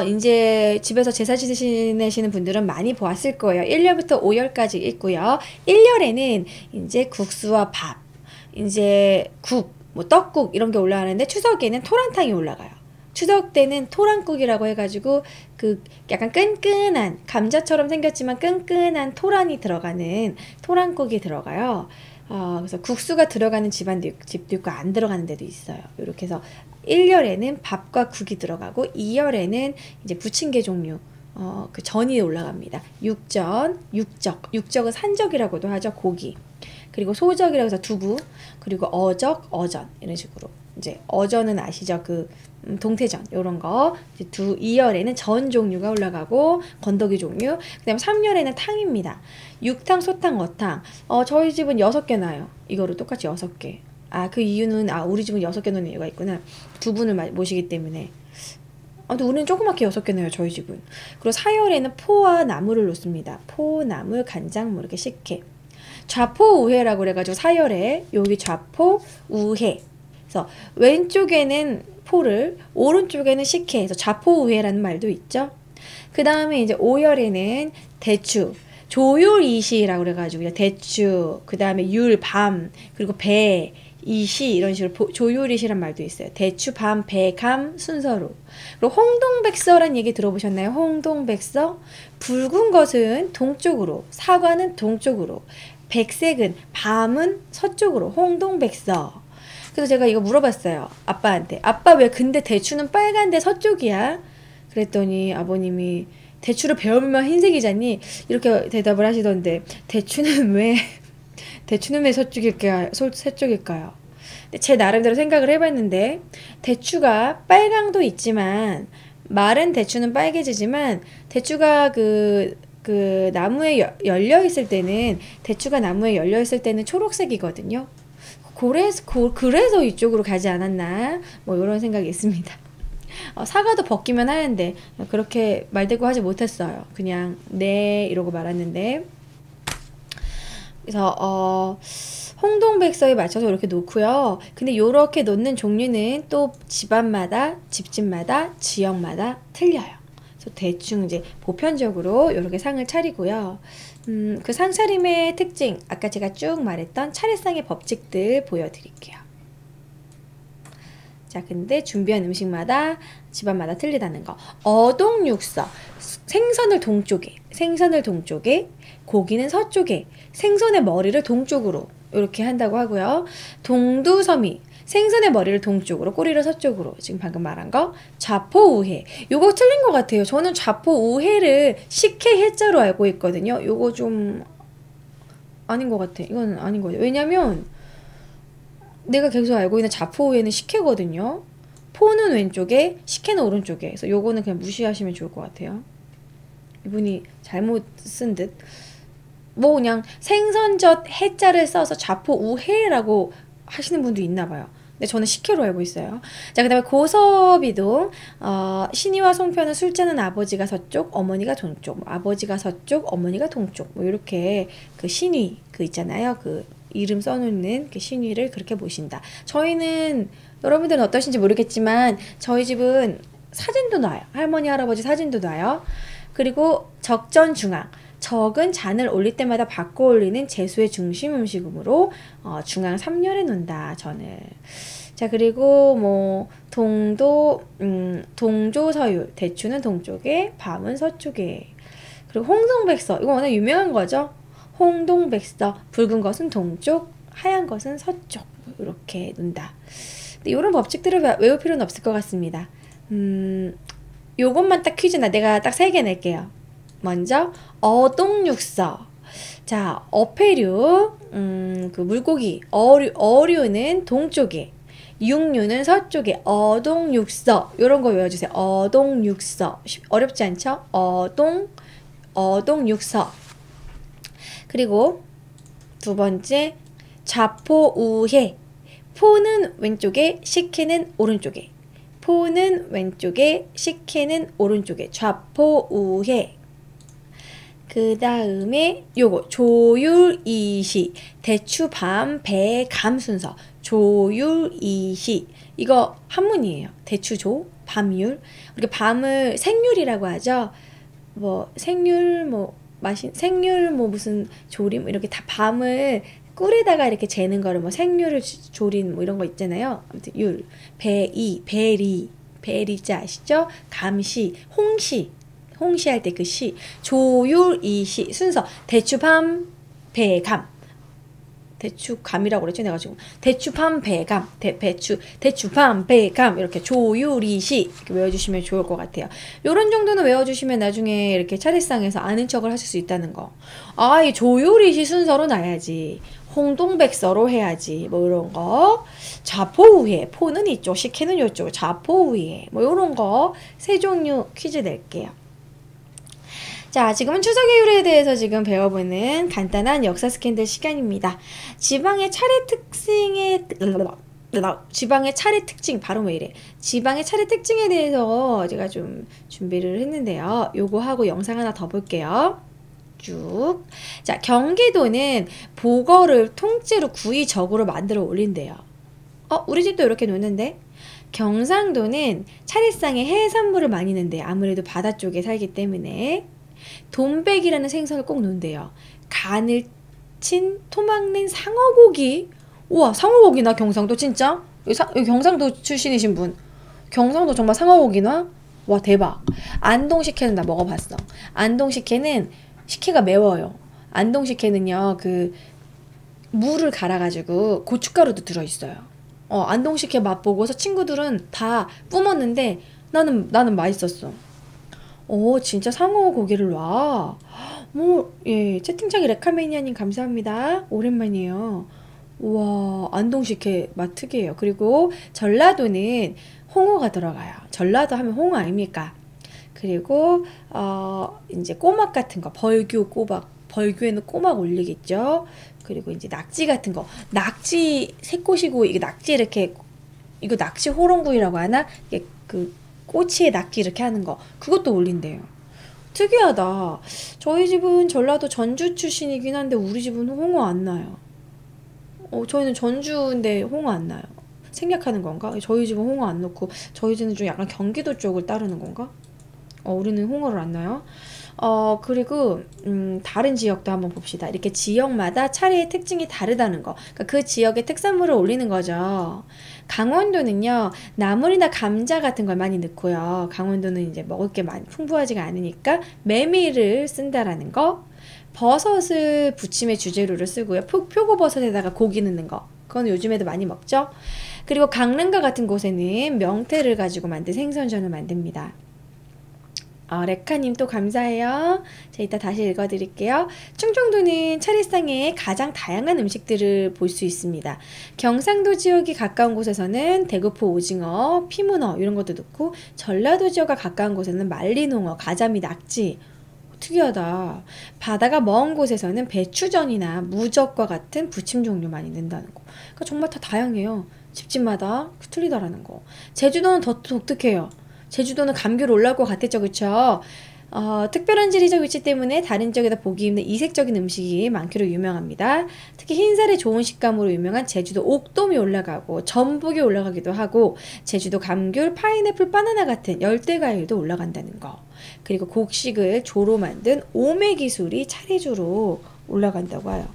이제 집에서 제사 지내시는 분들은 많이 보았을 거예요. 1열부터 5열까지 있고요. 1열에는 이제 국수와 밥, 이제 국, 뭐 떡국 이런 게 올라가는데, 추석에는 토란탕이 올라가요. 추석 때는 토란국이라고 해가지고 그 약간 끈끈한, 감자처럼 생겼지만 끈끈한 토란이 들어가는 토란국이 들어가요. 그래서 국수가 들어가는 집도 있고 안 들어가는 데도 있어요. 이렇게 해서 1열에는 밥과 국이 들어가고 2열에는 이제 부침개 종류, 그 전이 올라갑니다. 육적은 산적이라고도 하죠. 고기. 그리고 소적이라고 해서 두부, 그리고 어적, 어전 이런 식으로. 이제 어전은 아시죠? 그 동태전 요런 거. 이제 2열에는 전 종류가 올라가고 건더기 종류. 그다음에 3열에는 탕입니다. 육탕, 소탕, 어탕. 저희 집은 6개 나요. 이거로 똑같이 6개. 그 이유는 우리 집은 6개 넣는 이유가 있구나. 두 분을 모시기 때문에. 근데 우리는 조그맣게 6개 넣어요, 저희 집은. 그리고 4열에는 포와 나물을 놓습니다. 포, 나물, 간장 뭐 이렇게 식혜. 좌포우회라고 그래가지고 4열에 여기 좌포, 우회. 그래서 왼쪽에는 포를, 오른쪽에는 식혜에서 좌포우회라는 말도 있죠. 그 다음에 이제 5열에는 대추, 조율이시라고 그래가지고 대추, 그 다음에 율, 밤, 그리고 배, 이시 이런 식으로 조율이시란 말도 있어요. 대추, 밤, 배, 감 순서로. 그리고 홍동백서란 얘기 들어보셨나요? 홍동백서. 붉은 것은 동쪽으로, 사과는 동쪽으로, 백색은 밤은 서쪽으로. 홍동백서. 그래서 제가 이거 물어봤어요. 아빠한테. 아빠 왜 근데 대추는 빨간데 서쪽이야? 그랬더니 아버님이 대추를 배우면 흰색이잖니? 이렇게 대답을 하시던데 대추는 왜 서쪽일까요? 근데 제 나름대로 생각을 해봤는데 대추가 빨강도 있지만 마른 대추는 빨개지지만 대추가 그 나무에 열려 있을 때는 대추가 나무에 열려 있을 때는 초록색이거든요. 그래서 이쪽으로 가지 않았나 뭐 이런 생각이 있습니다. 사과도 벗기면 하는데 그렇게 말대꾸 하지 못했어요. 그냥 네 이러고 말았는데 그래서 홍동백서에 맞춰서 이렇게 놓고요. 근데 이렇게 놓는 종류는 또 집안마다 집집마다 지역마다 틀려요. 그래서 대충 이제 보편적으로 이렇게 상을 차리고요. 그 상차림의 특징 아까 제가 쭉 말했던 차례상의 법칙들 보여드릴게요. 자, 근데 준비한 음식마다 집안마다 틀리다는 거. 어동육서. 생선을 동쪽에, 고기는 서쪽에, 생선의 머리를 동쪽으로 이렇게 한다고 하고요. 동두서미. 생선의 머리를 동쪽으로, 꼬리를 서쪽으로. 지금 방금 말한 거. 좌포우해. 요거 틀린 것 같아요. 저는 좌포우해를 식해 해자로 알고 있거든요. 요거 좀 아닌 것 같아. 이건 아닌 거예요. 왜냐면 내가 계속 알고 있는 좌포우해는 식혜거든요. 포는 왼쪽에, 식혜는 오른쪽에. 그래서 요거는 그냥 무시하시면 좋을 것 같아요. 이분이 잘못 쓴 듯. 뭐 그냥 생선젓 해자를 써서 좌포우해라고 하시는 분도 있나 봐요. 근데 저는 식혜로 알고 있어요. 자, 그 다음에 고서비도 신이와 송편은 술자는 아버지가 서쪽, 어머니가 동쪽. 아버지가 서쪽, 어머니가 동쪽. 뭐 이렇게 그 신이 그 있잖아요. 그 이름 써놓는 그 신위를 그렇게 모신다. 저희는 여러분들은 어떠신지 모르겠지만 저희 집은 사진도 놔요. 할머니 할아버지 사진도 놔요. 그리고 적전중앙. 적은 잔을 올릴 때마다 바꿔 올리는 제수의 중심 음식으로 중앙 3열에 놓는다. 전을. 자, 그리고 뭐 동조서율. 대추는 동쪽에, 밤은 서쪽에. 그리고 홍동백서. 이거 워낙 유명한 거죠. 홍동백서. 붉은 것은 동쪽, 하얀 것은 서쪽. 이렇게 논다. 근데 이런 법칙들을 외울 필요는 없을 것 같습니다. 요것만 딱 퀴즈나 내가 딱 3개 낼게요. 먼저 어동육서. 자, 어패류, 그 물고기, 어류는 동쪽에, 육류는 서쪽에. 어동육서. 요런 거 외워주세요. 어동육서. 어렵지 않죠? 어동육서. 그리고 두 번째, 좌포우해. 포는 왼쪽에, 식혜는 오른쪽에. 포는 왼쪽에, 식혜는 오른쪽에. 좌포우해. 그 다음에 요거 조율이시. 대추, 밤, 배, 감 순서. 조율이시. 이거 한문이에요. 대추조, 밤율. 이렇게 밤을 생률이라고 하죠. 뭐 생률 생률 무슨 조림 이렇게 다 밤을 꿀에다가 이렇게 재는 거를 뭐 생률을 조린 뭐 이런 거 있잖아요. 아무튼 율, 베리자 아시죠? 감시, 홍시할 때 그 시, 조율이시 순서. 대추, 밤, 배, 감. 대추 감이라고 그랬죠 내가 지금. 대추, 밤, 배, 감. 대추, 밤, 배, 감. 이렇게 조율이시 이렇게 외워주시면 좋을 것 같아요. 요런 정도는 외워주시면 나중에 이렇게 차례상에서 아는 척을 하실 수 있다는 거. 아, 이 조율이시 순서로 놔야지. 홍동백서로 해야지. 뭐 이런 거. 좌포우해. 포는 이쪽, 식혜는 이쪽. 좌포우해. 뭐 이런 거 3종류 퀴즈 낼게요. 자, 지금은 추석의 유래에 대해서 지금 배워보는 간단한 역사 스캔들 시간입니다. 지방의 차례 특징, 바로 왜 이래. 지방의 차례 특징에 대해서 제가 좀 준비를 했는데요. 요거 하고 영상 하나 더 볼게요. 쭉. 자, 경기도는 보거를 통째로 구이 적으로 만들어 올린대요. 우리 집도 이렇게 놓는데? 경상도는 차례상에 해산물을 많이 넣는데 아무래도 바다 쪽에 살기 때문에 돈백이라는 생선을 꼭 넣는데요. 간을 친 토막낸 상어고기. 우와, 상어고기나 경상도 진짜? 여기 경상도 출신이신 분. 경상도 정말 상어고기나? 와, 대박. 안동 식혜는 나 먹어봤어. 안동 식혜는 식혜가 매워요. 안동 식혜는요, 그 무를 갈아가지고 고춧가루도 들어있어요. 안동 식혜 맛보고서 친구들은 다 뿜었는데 나는 맛있었어. 진짜 상어 고기를 놔. 뭐, 예, 채팅창에 레카메니아님 감사합니다. 오랜만이에요. 우와, 안동식혜 맛 특이해요. 그리고 전라도는 홍어가 들어가요. 전라도 하면 홍어 아닙니까? 그리고, 이제 꼬막 같은 거, 벌교, 꼬막. 벌교에는 꼬막 올리겠죠? 그리고 이제 낙지 같은 거. 낙지 새꼬시고, 이게 낙지 이렇게, 이거 낙지 호롱구이라고 하나? 이게 그, 꼬치에 낙지 이렇게 하는 거. 그것도 올린대요. 특이하다. 저희 집은 전라도 전주 출신이긴 한데 우리 집은 홍어 안 나요. 저희는 전주인데 홍어 안 나요. 생략하는 건가? 저희 집은 홍어 안 넣고 저희 집은 좀 약간 경기도 쪽을 따르는 건가? 우리는 홍어를 안 넣어요. 그리고 다른 지역도 한번 봅시다. 이렇게 지역마다 차례의 특징이 다르다는 거. 그러니까 그 지역의 특산물을 올리는 거죠. 강원도는요, 나물이나 감자 같은 걸 많이 넣고요. 강원도는 이제 먹을 게 많이 풍부하지가 않으니까 메밀을 쓴다라는 거. 버섯을 부침의 주재료로 쓰고요. 표고버섯에다가 고기 넣는 거. 그건 요즘에도 많이 먹죠. 그리고 강릉과 같은 곳에는 명태를 가지고 만든 생선전을 만듭니다. 레카님 또 감사해요. 자, 이따 다시 읽어드릴게요. 충청도는 차례상에 가장 다양한 음식들을 볼 수 있습니다. 경상도 지역이 가까운 곳에서는 대구포 오징어, 피문어 이런 것도 넣고, 전라도 지역과 가까운 곳에는 말린홍어, 가자미, 낙지. 특이하다. 바다가 먼 곳에서는 배추전이나 무적과 같은 부침 종류 많이 넣는다는 거. 그러니까 정말 다 다양해요. 집집마다 틀리다라는 거. 제주도는 더 독특해요. 제주도는 감귤 올라올 것 같았죠, 그쵸? 특별한 지리적 위치 때문에 다른 지역에다 보기 힘든 이색적인 음식이 많기로 유명합니다. 특히 흰살의 좋은 식감으로 유명한 제주도 옥돔이 올라가고 전복이 올라가기도 하고, 제주도 감귤, 파인애플, 바나나 같은 열대과일도 올라간다는 거. 그리고 곡식을 조로 만든 오메 기술이 차례주로 올라간다고 해요.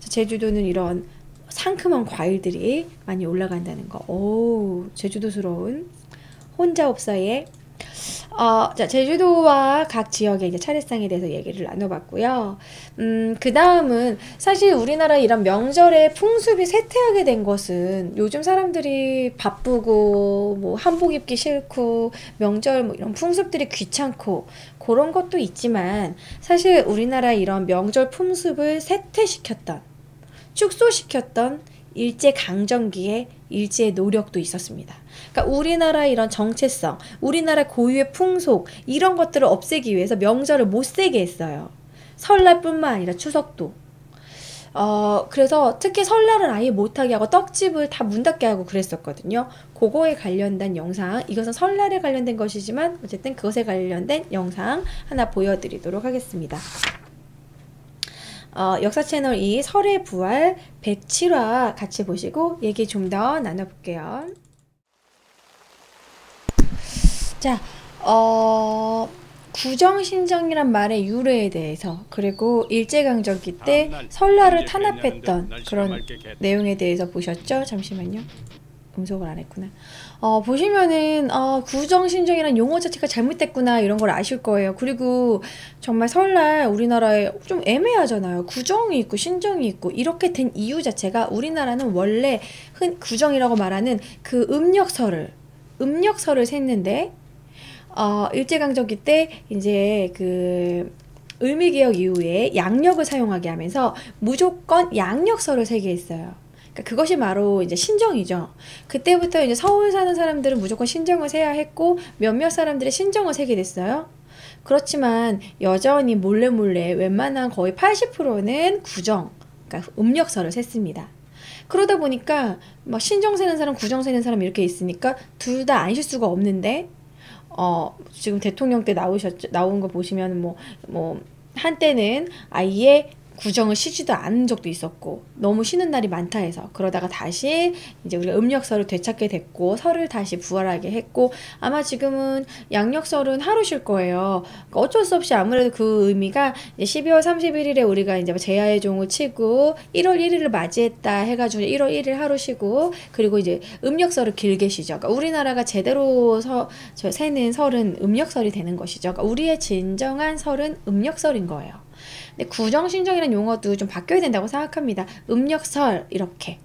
제주도는 이런 상큼한 과일들이 많이 올라간다는 거. 오, 제주도스러운 혼자업소의 자, 제주도와 각 지역의 이제 차례상에 대해서 얘기를 나눠봤고요. 그 다음은 사실 우리나라 이런 명절에 풍습이 쇠퇴하게 된 것은 요즘 사람들이 바쁘고 뭐 한복 입기 싫고 명절 뭐 이런 풍습들이 귀찮고 그런 것도 있지만, 사실 우리나라 이런 명절 풍습을 쇠퇴시켰던, 축소시켰던 일제강점기에 일제의 노력도 있었습니다. 그러니까 우리나라 이런 정체성, 우리나라 고유의 풍속, 이런 것들을 없애기 위해서 명절을 못 세게 했어요. 설날뿐만 아니라 추석도. 그래서 특히 설날은 아예 못하게 하고 떡집을 다 문 닫게 하고 그랬었거든요. 그거에 관련된 영상, 이것은 설날에 관련된 것이지만 어쨌든 그것에 관련된 영상 하나 보여드리도록 하겠습니다. 역사 채널 2 설의 부활 107화 같이 보시고 얘기 좀 더 나눠볼게요. 자, 구정신정이란 말의 유래에 대해서, 그리고 일제강점기 때 설날을 탄압했던 그런 내용에 대해서 보셨죠? 잠시만요. 음속을 안 했구나. 보시면은 구정신정이란 용어 자체가 잘못됐구나 이런 걸 아실 거예요. 그리고 정말 설날 우리나라에 좀 애매하잖아요. 구정이 있고 신정이 있고 이렇게 된 이유 자체가, 우리나라는 원래 구정이라고 말하는 그 음력설을 셌는데, 일제강점기 때 이제 그 을미개혁 이후에 양력을 사용하게 하면서 무조건 양력설을 세게 했어요. 그것이 바로 이제 신정이죠. 그때부터 이제 서울 사는 사람들은 무조건 신정을 세야 했고, 몇몇 사람들이 신정을 세게 됐어요. 그렇지만 여전히 몰래 웬만한 거의 80%는 구정, 그러니까 음력설을 셌습니다. 그러다 보니까 막 신정 세는 사람, 구정 세는 사람 이렇게 있으니까 둘 다 안 쉴 수가 없는데, 지금 대통령 때 나온 거 보시면 뭐 한때는 아예 구정을 쉬지도 않은 적도 있었고 너무 쉬는 날이 많다 해서 그러다가 다시 이제 우리가 음력설을 되찾게 됐고 설을 다시 부활하게 했고 아마 지금은 양력설은 하루 쉴 거예요. 그러니까 어쩔 수 없이 아무래도 그 의미가 이제 12월 31일에 우리가 이제 제야의 종을 치고 1월 1일을 맞이했다 해가지고 1월 1일 하루 쉬고 그리고 이제 음력설을 길게 쉬죠. 그러니까 우리나라가 제대로 세는 설은 음력설이 되는 것이죠. 그러니까 우리의 진정한 설은 음력설인 거예요. 근데 구정신정이라는 용어도 좀 바뀌어야 된다고 생각합니다. 음력설 이렇게.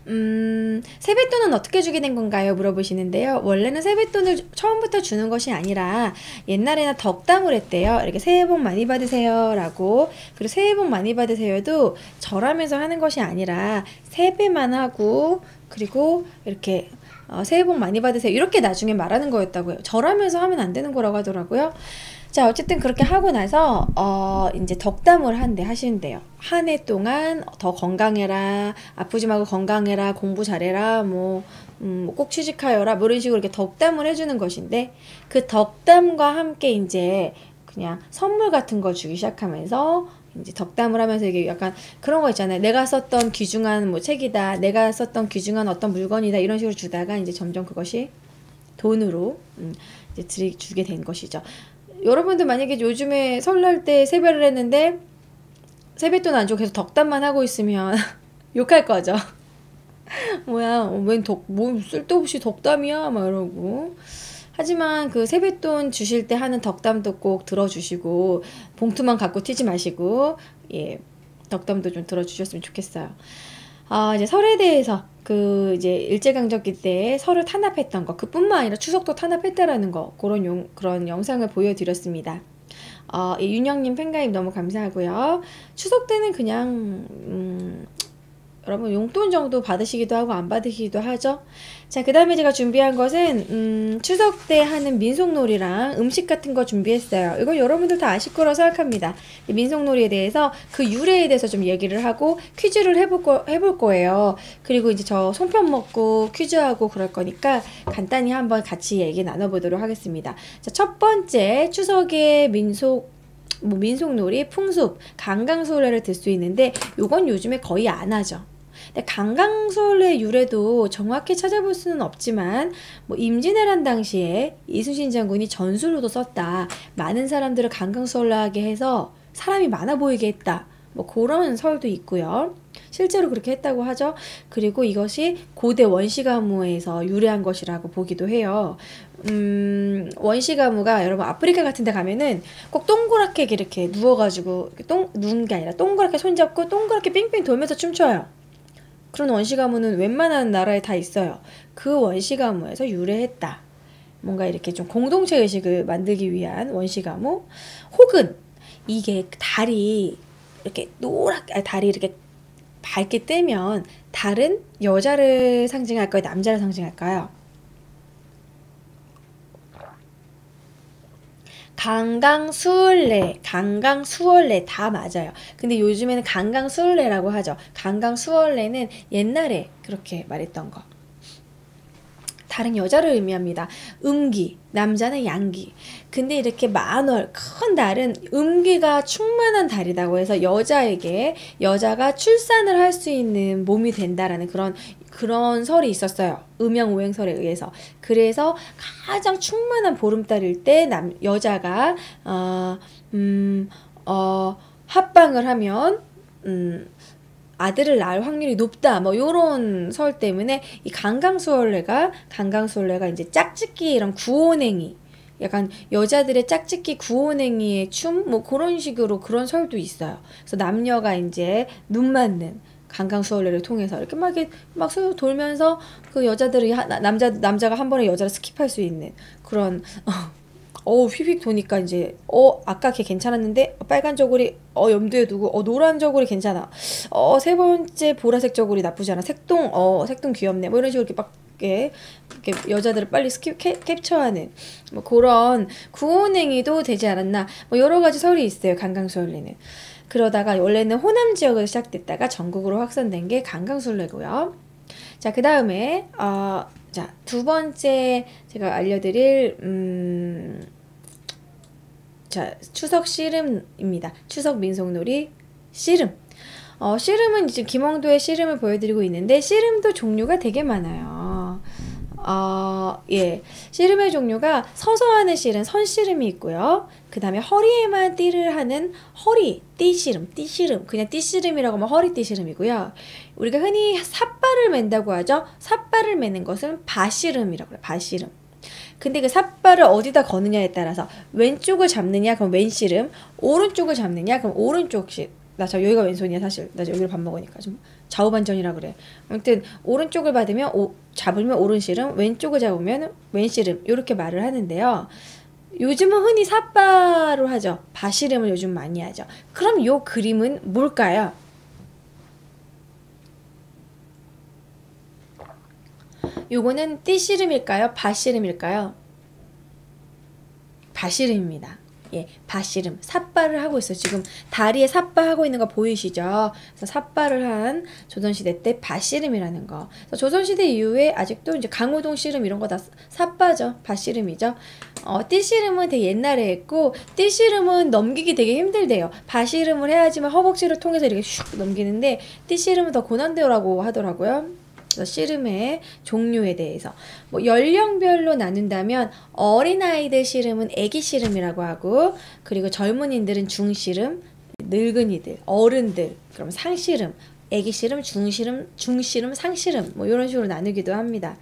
세뱃돈은 어떻게 주게 된 건가요? 물어보시는데요. 원래는 세뱃돈을 처음부터 주는 것이 아니라 옛날에는 덕담을 했대요. 이렇게 새해 복 많이 받으세요 라고. 그리고 새해 복 많이 받으세요도 절하면서 하는 것이 아니라 세배만 하고 그리고 이렇게 새해 복 많이 받으세요 이렇게 나중에 말하는 거였다고요. 절하면서 하면 안 되는 거라고 하더라고요. 자, 어쨌든 그렇게 하고 나서 이제 덕담을 하시는데요. 한 해 동안 더 건강해라, 아프지 말고 건강해라, 공부 잘해라, 꼭 취직하여라, 뭐 이런 식으로 이렇게 덕담을 해주는 것인데 그 덕담과 함께 이제 그냥 선물 같은 거 주기 시작하면서 이제 덕담을 하면서 이게 약간 그런 거 있잖아요. 내가 썼던 귀중한 뭐 책이다, 내가 썼던 귀중한 어떤 물건이다 이런 식으로 주다가 이제 점점 그것이 돈으로 이제 주게 된 것이죠. 여러분들 만약에 요즘에 설날 때 세배를 했는데 세뱃돈 안 주고 계속 덕담만 하고 있으면 욕할 거죠. 뭐야, 뭐 쓸데없이 덕담이야 막 이러고. 하지만 그 세뱃돈 주실 때 하는 덕담도 꼭 들어주시고 봉투만 갖고 튀지 마시고 예, 덕담도 좀 들어주셨으면 좋겠어요. 이제 설에 대해서 이제 일제강점기 때 설을 탄압했던 거 그뿐만 아니라 추석도 탄압했다라는 거 그런 영상을 보여드렸습니다. 윤영님 팬가입 너무 감사하고요. 추석 때는 그냥 여러분 용돈 정도 받으시기도 하고 안 받으시기도 하죠. 자, 그 다음에 제가 준비한 것은 추석 때 하는 민속놀이랑 음식 같은 거 준비했어요. 이건 여러분들 다 아실 거라고 생각합니다. 민속놀이에 대해서 그 유래에 대해서 좀 얘기를 하고 퀴즈를 해볼 거예요. 그리고 이제 저 송편 먹고 퀴즈하고 그럴 거니까 간단히 한번 같이 얘기 나눠보도록 하겠습니다. 자, 첫 번째 추석의 민속놀이, 풍습, 강강술래를 들 수 있는데 요건 요즘에 거의 안 하죠. 근데 강강술래 유래도 정확히 찾아볼 수는 없지만 임진왜란 당시에 이순신 장군이 전술로도 썼다. 많은 사람들을 강강술래하게 해서 사람이 많아 보이게 했다. 그런 설도 있고요. 실제로 그렇게 했다고 하죠. 그리고 이것이 고대 원시가무에서 유래한 것이라고 보기도 해요. 원시가무가 여러분 아프리카 같은 데 가면은 꼭 동그랗게 이렇게 누워가지고 누운 게 아니라 동그랗게 손잡고 동그랗게 빙빙 돌면서 춤춰요. 그런 원시가무는 웬만한 나라에 다 있어요. 그 원시가무에서 유래했다. 뭔가 이렇게 좀 공동체 의식을 만들기 위한 원시가무. 혹은 이게 다리 이렇게 밝게 뜨면 달은 여자를 상징할까요? 남자를 상징할까요? 강강수월래 다 맞아요. 근데 요즘에는 강강수월래라고 하죠. 강강수월래는 옛날에 그렇게 말했던 거. 다른 여자를 의미합니다. 음기, 남자는 양기. 근데 이렇게 큰 달은 음기가 충만한 달이라고 해서 여자가 출산을 할 수 있는 몸이 된다라는 그런 설이 있었어요. 음양오행설에 의해서. 그래서 가장 충만한 보름달일 때 여자가 합방을 하면 아들을 낳을 확률이 높다. 요런 설 때문에 이 강강수월래가 이제 짝짓기 이런 구혼행위, 약간 여자들의 짝짓기 구혼행위의 춤 그런 식으로 그런 설도 있어요. 그래서 남녀가 이제 눈 맞는 강강수월래를 통해서 이렇게 막 돌면서 그 여자들이 남자가 한 번에 여자를 스킵할 수 있는 그런 휙휙 도니까 이제 아까 걔 괜찮았는데 빨간 저고리 염두에 두고 노란 저고리 괜찮아. 세 번째 보라색 저고리 나쁘지 않아. 색동 귀엽네. 이런 식으로 이렇게 여자들을 빨리 캡처하는 그런 구혼행위도 되지 않았나. 여러 가지 설이 있어요. 강강술래는. 그러다가 원래는 호남 지역에서 시작됐다가 전국으로 확산된 게 강강술래고요. 자, 그 다음에 두 번째 제가 알려드릴 자, 추석 씨름입니다. 추석 민속놀이 씨름. 씨름은 이제 김홍도의 씨름을 보여드리고 있는데 씨름도 종류가 되게 많아요. 예. 씨름의 종류가 서서 하는 씨름, 선씨름이 있고요. 그 다음에 허리에만 띠를 하는 허리, 띠씨름, 띠씨름. 그냥 띠씨름이라고 하면 허리 띠씨름이고요. 우리가 흔히 삿발을 맨다고 하죠. 삿발을 매는 것은 바씨름이라고 해요. 바씨름. 근데 그 삿발을 어디다 거느냐에 따라서 왼쪽을 잡느냐 그럼 왼씨름, 오른쪽을 잡느냐 그럼 오른쪽 씨. 여기가 왼손이야 사실. 나 여기를 밥 먹으니까 좀 좌우반전이라 그래. 아무튼 오른쪽을 받으면 잡으면 오른씨름, 왼쪽을 잡으면 왼씨름 이렇게 말을 하는데요. 요즘은 흔히 삿바로 하죠. 바씨름을 요즘 많이 하죠. 그럼 요 그림은 뭘까요? 요거는 띠씨름일까요? 바씨름일까요? 바씨름입니다. 예, 바씨름. 삿발을 하고 있어요. 지금 다리에 삿발 하고 있는 거 보이시죠? 그래서 삿발을 한 조선시대 때 바씨름이라는 거. 그래서 조선시대 이후에 아직도 이제 강호동 씨름 이런 거 다 삿바죠. 바씨름이죠. 띠씨름은 되게 옛날에 했고, 띠씨름은 넘기기 되게 힘들대요. 바씨름을 해야지만 허벅지를 통해서 이렇게 슉 넘기는데, 띠씨름은 더 고난되라고 하더라고요. 씨름의 종류에 대해서 뭐 연령별로 나눈다면 어린아이들 씨름은 애기 씨름이라고 하고, 그리고 젊은이들은 중씨름, 늙은이들, 어른들 그럼 상씨름, 애기 씨름, 중씨름, 상씨름 뭐 이런 식으로 나누기도 합니다.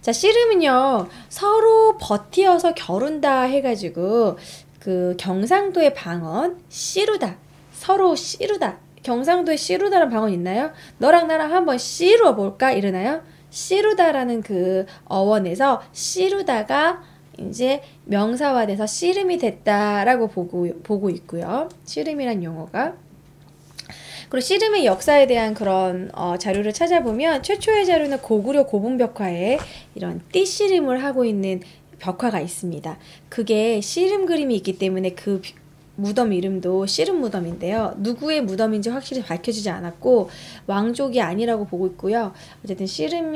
자, 씨름은요 서로 버티어서 겨룬다 해가지고 그 경상도의 방언 씨루다, 서로 씨루다. 경상도에 씨루다라는 방언 있나요? 너랑 나랑 한번 씨루어 볼까? 이러나요? 씨루다라는 그 어원에서 씨루다가 이제 명사화돼서 씨름이 됐다라고 보고 있고요. 씨름이란 용어가. 그리고 씨름의 역사에 대한 그런 자료를 찾아보면 최초의 자료는 고구려 고분벽화에 이런 띠씨름을 하고 있는 벽화가 있습니다. 그게 씨름 그림이 있기 때문에 그 무덤 이름도 씨름 무덤인데요. 누구의 무덤인지 확실히 밝혀지지 않았고 왕족이 아니라고 보고 있고요. 어쨌든 씨름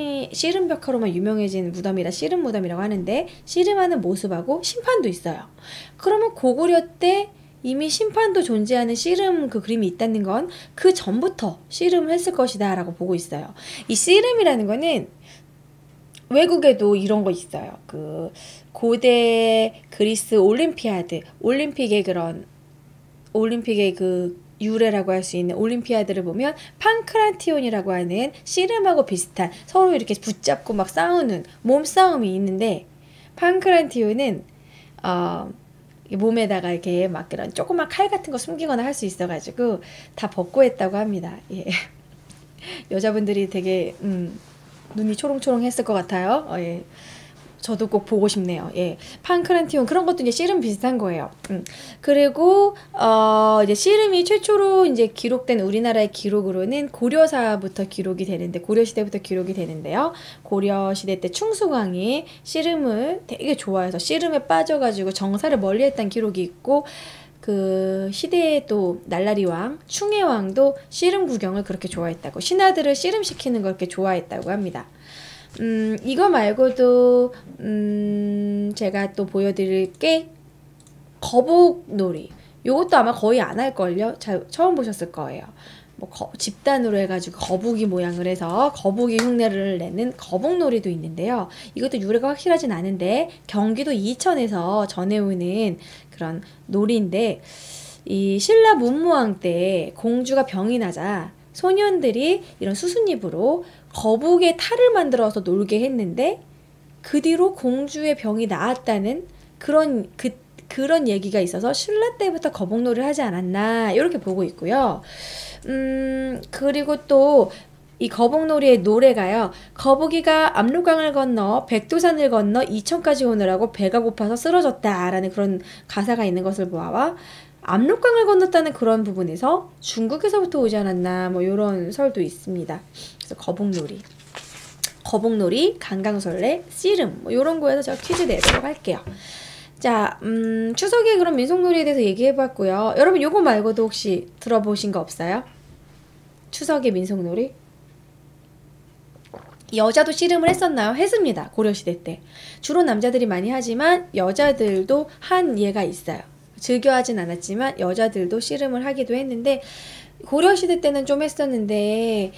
벽화로만 유명해진 무덤이라 씨름 무덤이라고 하는데, 씨름하는 모습하고 심판도 있어요. 그러면 고구려 때 이미 심판도 존재하는 씨름 그 그림이 있다는 건 그 전부터 씨름을 했을 것이다 라고 보고 있어요. 이 씨름이라는 거는 외국에도 이런 거 있어요. 그 고대 그리스 올림픽의 그 유래라고 할 수 있는 올림피아드를 보면 판크라티온이라고 하는 씨름하고 비슷한 서로 이렇게 붙잡고 막 싸우는 몸싸움이 있는데, 판크라티온은 몸에다가 이렇게 막 그런 조그만 칼 같은 거 숨기거나 할 수 있어가지고 다 벗고 했다고 합니다. 예. 여자분들이 되게 눈이 초롱초롱 했을 것 같아요. 예. 저도 꼭 보고 싶네요. 예. 판크라티온 그런 것도 이제 씨름 비슷한 거예요. 그리고 이제 씨름이 최초로 이제 기록된 우리나라의 기록으로는 고려사부터 기록이 되는데, 고려시대부터 기록이 되는데요. 고려시대 때 충수광이 씨름을 되게 좋아해서 씨름에 빠져가지고 정사를 멀리했다는 기록이 있고, 그 시대의 또 날라리 왕 충혜왕도 씨름 구경을 그렇게 좋아했다고, 신하들을 씨름시키는 걸 그렇게 좋아했다고 합니다. 이거 말고도 제가 또 보여드릴 게 거북놀이. 요것도 아마 거의 안 할걸요? 처음 보셨을 거예요. 뭐 집단으로 해가지고 거북이 모양을 해서 거북이 흉내를 내는 거북놀이도 있는데요. 이것도 유래가 확실하진 않은데 경기도 이천에서 전해오는 그런 놀이인데, 이 신라 문무왕 때 공주가 병이 나자 소년들이 이런 수순잎으로 거북의 탈을 만들어서 놀게 했는데, 그 뒤로 공주의 병이 나았다는 그런 얘기가 있어서 신라 때부터 거북놀이를 하지 않았나 이렇게 보고 있고요. 그리고 또 이 거북놀이의 노래가요. 거북이가 압록강을 건너 백두산을 건너 이천까지 오느라고 배가 고파서 쓰러졌다라는 그런 가사가 있는 것을 보아와 압록강을 건넜다는 그런 부분에서 중국에서부터 오지 않았나 뭐 이런 설도 있습니다. 그래서 거북놀이, 강강술래, 씨름 뭐 이런 거에서 제가 퀴즈 내도록 할게요. 자, 추석에 그럼 민속놀이에 대해서 얘기해봤고요. 여러분 요거 말고도 혹시 들어보신 거 없어요? 추석의 민속놀이? 여자도 씨름을 했었나요? 했습니다. 고려시대 때. 주로 남자들이 많이 하지만 여자들도 한 예가 있어요. 즐겨하진 않았지만 여자들도 씨름을 하기도 했는데 고려시대 때는 좀 했었는데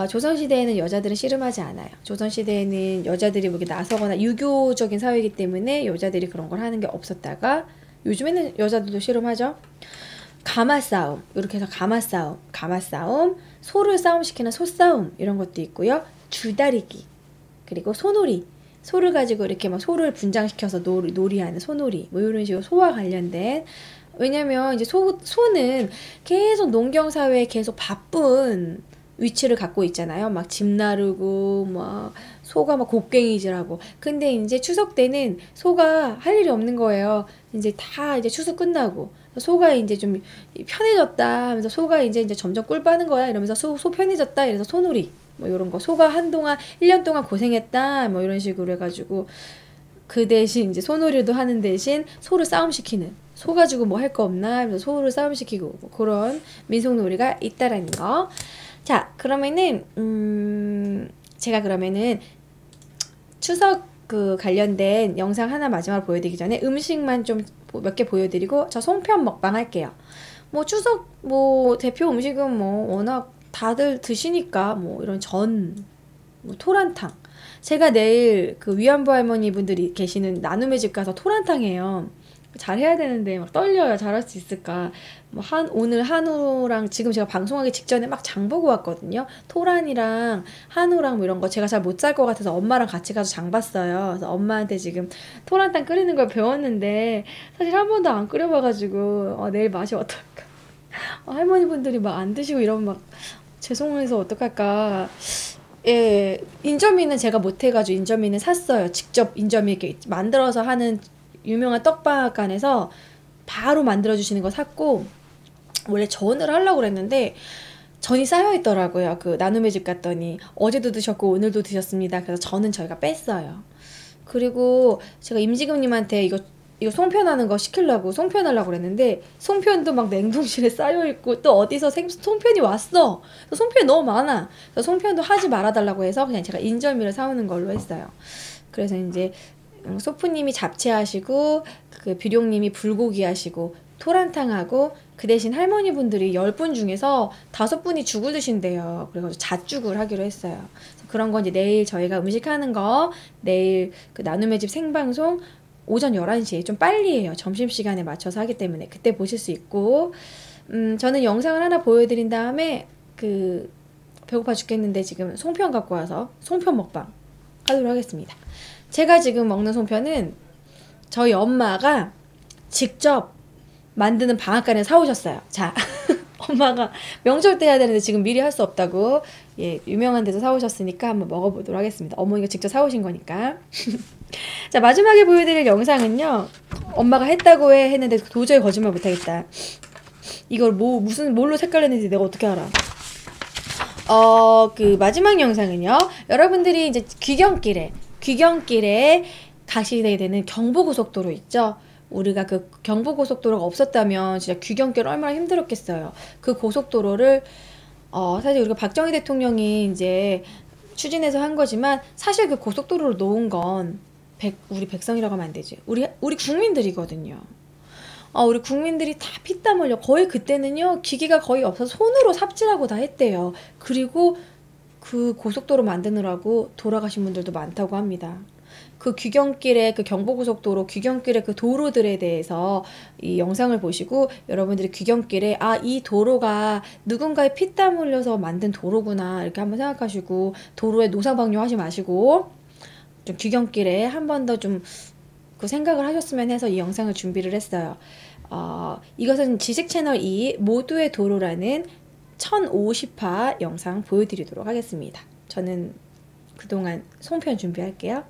조선시대에는 여자들은 씨름하지 않아요. 조선시대에는 여자들이 뭐 이렇게 나서거나 유교적인 사회이기 때문에 여자들이 그런 걸 하는 게 없었다가 요즘에는 여자들도 씨름하죠. 가마싸움, 이렇게 해서 가마싸움, 소를 싸움시키는 소싸움 이런 것도 있고요. 줄다리기, 그리고 소놀이, 소를 가지고 이렇게 막 소를 분장시켜서 놀이하는 소놀이, 뭐 이런 식으로 소와 관련된. 왜냐면 이제 소는 계속 농경사회에 계속 바쁜 위치를 갖고 있잖아요. 막 집 나르고, 막 소가 막 곡괭이질하고. 근데 이제 추석 때는 소가 할 일이 없는 거예요. 이제 다 이제 추석 끝나고. 소가 이제 좀 편해졌다 하면서 소가 이제 점점 꿀 빠는 거야. 이러면서 소 편해졌다. 이래서 소놀이. 뭐 이런 거. 소가 한동안, 1년 동안 고생했다. 뭐 이런 식으로 해가지고. 그 대신 이제 소놀이도 하는 대신 소를 싸움시키는. 소 가지고 뭐 할 거 없나 하면서 소를 싸움시키고 뭐 그런 민속놀이가 있다라는 거. 자, 그러면은 제가 그러면은 추석 그 관련된 영상 하나 마지막으로 보여드리기 전에 음식만 좀 몇 개 보여드리고 저 송편 먹방 할게요. 뭐 추석 뭐 대표 음식은 뭐 워낙 다들 드시니까 뭐 이런 뭐 토란탕. 제가 내일 그 위안부 할머니 분들이 계시는 나눔의 집 가서 토란탕 해요. 잘 해야 되는데 막 떨려요. 잘할 수 있을까? 뭐 오늘 한우랑 지금 제가 방송하기 직전에 막 장 보고 왔거든요. 토란이랑 한우랑 뭐 이런 거 제가 잘 못 살 것 같아서 엄마랑 같이 가서 장 봤어요. 그래서 엄마한테 지금 토란탕 끓이는 걸 배웠는데 사실 한 번도 안 끓여봐가지고 내일 맛이 어떨까? 할머니 분들이 막 안 드시고 이러면 막 죄송해서 어떡할까? 예, 인절미는 제가 못해가지고 인절미는 샀어요. 직접 인절미 이렇게 만들어서 하는 유명한 떡밥간에서 바로 만들어주시는 거 샀고, 원래 전을 하려고 그랬는데 전이 쌓여있더라고요. 그 나눔의 집 갔더니 어제도 드셨고 오늘도 드셨습니다. 그래서 전은 저희가 뺐어요. 그리고 제가 임지금님한테 이거 송편하는 거 시키려고 송편하려고 그랬는데 송편도 막 냉동실에 쌓여있고 또 어디서 송편이 왔어. 송편이 너무 많아. 그래서 송편도 하지 말아달라고 해서 그냥 제가 인절미를 사오는 걸로 했어요. 그래서 이제 소프님이 잡채하시고 그 비룡님이 불고기 하시고 토란탕하고 그 대신 할머니분들이 10분 중에서 5분이 죽을 드신대요. 그래가지고 잣죽을 하기로 했어요. 그래서 그런 거 이제 내일 저희가 음식하는 거 내일 그 나눔의 집 생방송 오전 11시에 좀 빨리 해요. 점심시간에 맞춰서 하기 때문에 그때 보실 수 있고 저는 영상을 하나 보여드린 다음에 그 배고파 죽겠는데 지금 송편 갖고 와서 송편 먹방 하도록 하겠습니다. 제가 지금 먹는 송편은 저희 엄마가 직접 만드는 방앗간에 사오셨어요. 자, 엄마가 명절 때 해야 되는데 지금 미리 할 수 없다고 유명한 데서 사오셨으니까 한번 먹어보도록 하겠습니다. 어머니가 직접 사오신 거니까. 자, 마지막에 보여드릴 영상은요. 엄마가 했다고 했는데 도저히 거짓말 못하겠다. 이걸 뭘로 색깔 냈는지 내가 어떻게 알아. 그 마지막 영상은요. 여러분들이 이제 귀경길에 가시게 되는 경부고속도로 있죠. 우리가 그 경부고속도로가 없었다면 진짜 귀경길 얼마나 힘들었겠어요. 그 고속도로를 사실 우리가 박정희 대통령이 이제 추진해서 한 거지만 사실 그 고속도로를 놓은 건 우리 백성이라고 하면 안 되지. 우리 국민들이거든요. 우리 국민들이 다 피땀 흘려 거의 그때는요 기계가 거의 없어서 손으로 삽질하고 다 했대요. 그리고 그 고속도로 만드느라고 돌아가신 분들도 많다고 합니다. 그 귀경길에 그 경부고속도로 귀경길의 그 도로들에 대해서 이 영상을 보시고 여러분들이 귀경길에 이 도로가 누군가의 피땀 흘려서 만든 도로구나 이렇게 한번 생각하시고 도로에 노상방뇨 하지 마시고 좀 귀경길에 한 번 더 좀 그 생각을 하셨으면 해서 이 영상을 준비를 했어요. 이것은 지식채널 2 모두의 도로라는 1050화 영상 보여드리도록 하겠습니다. 저는 그동안 송편 준비할게요.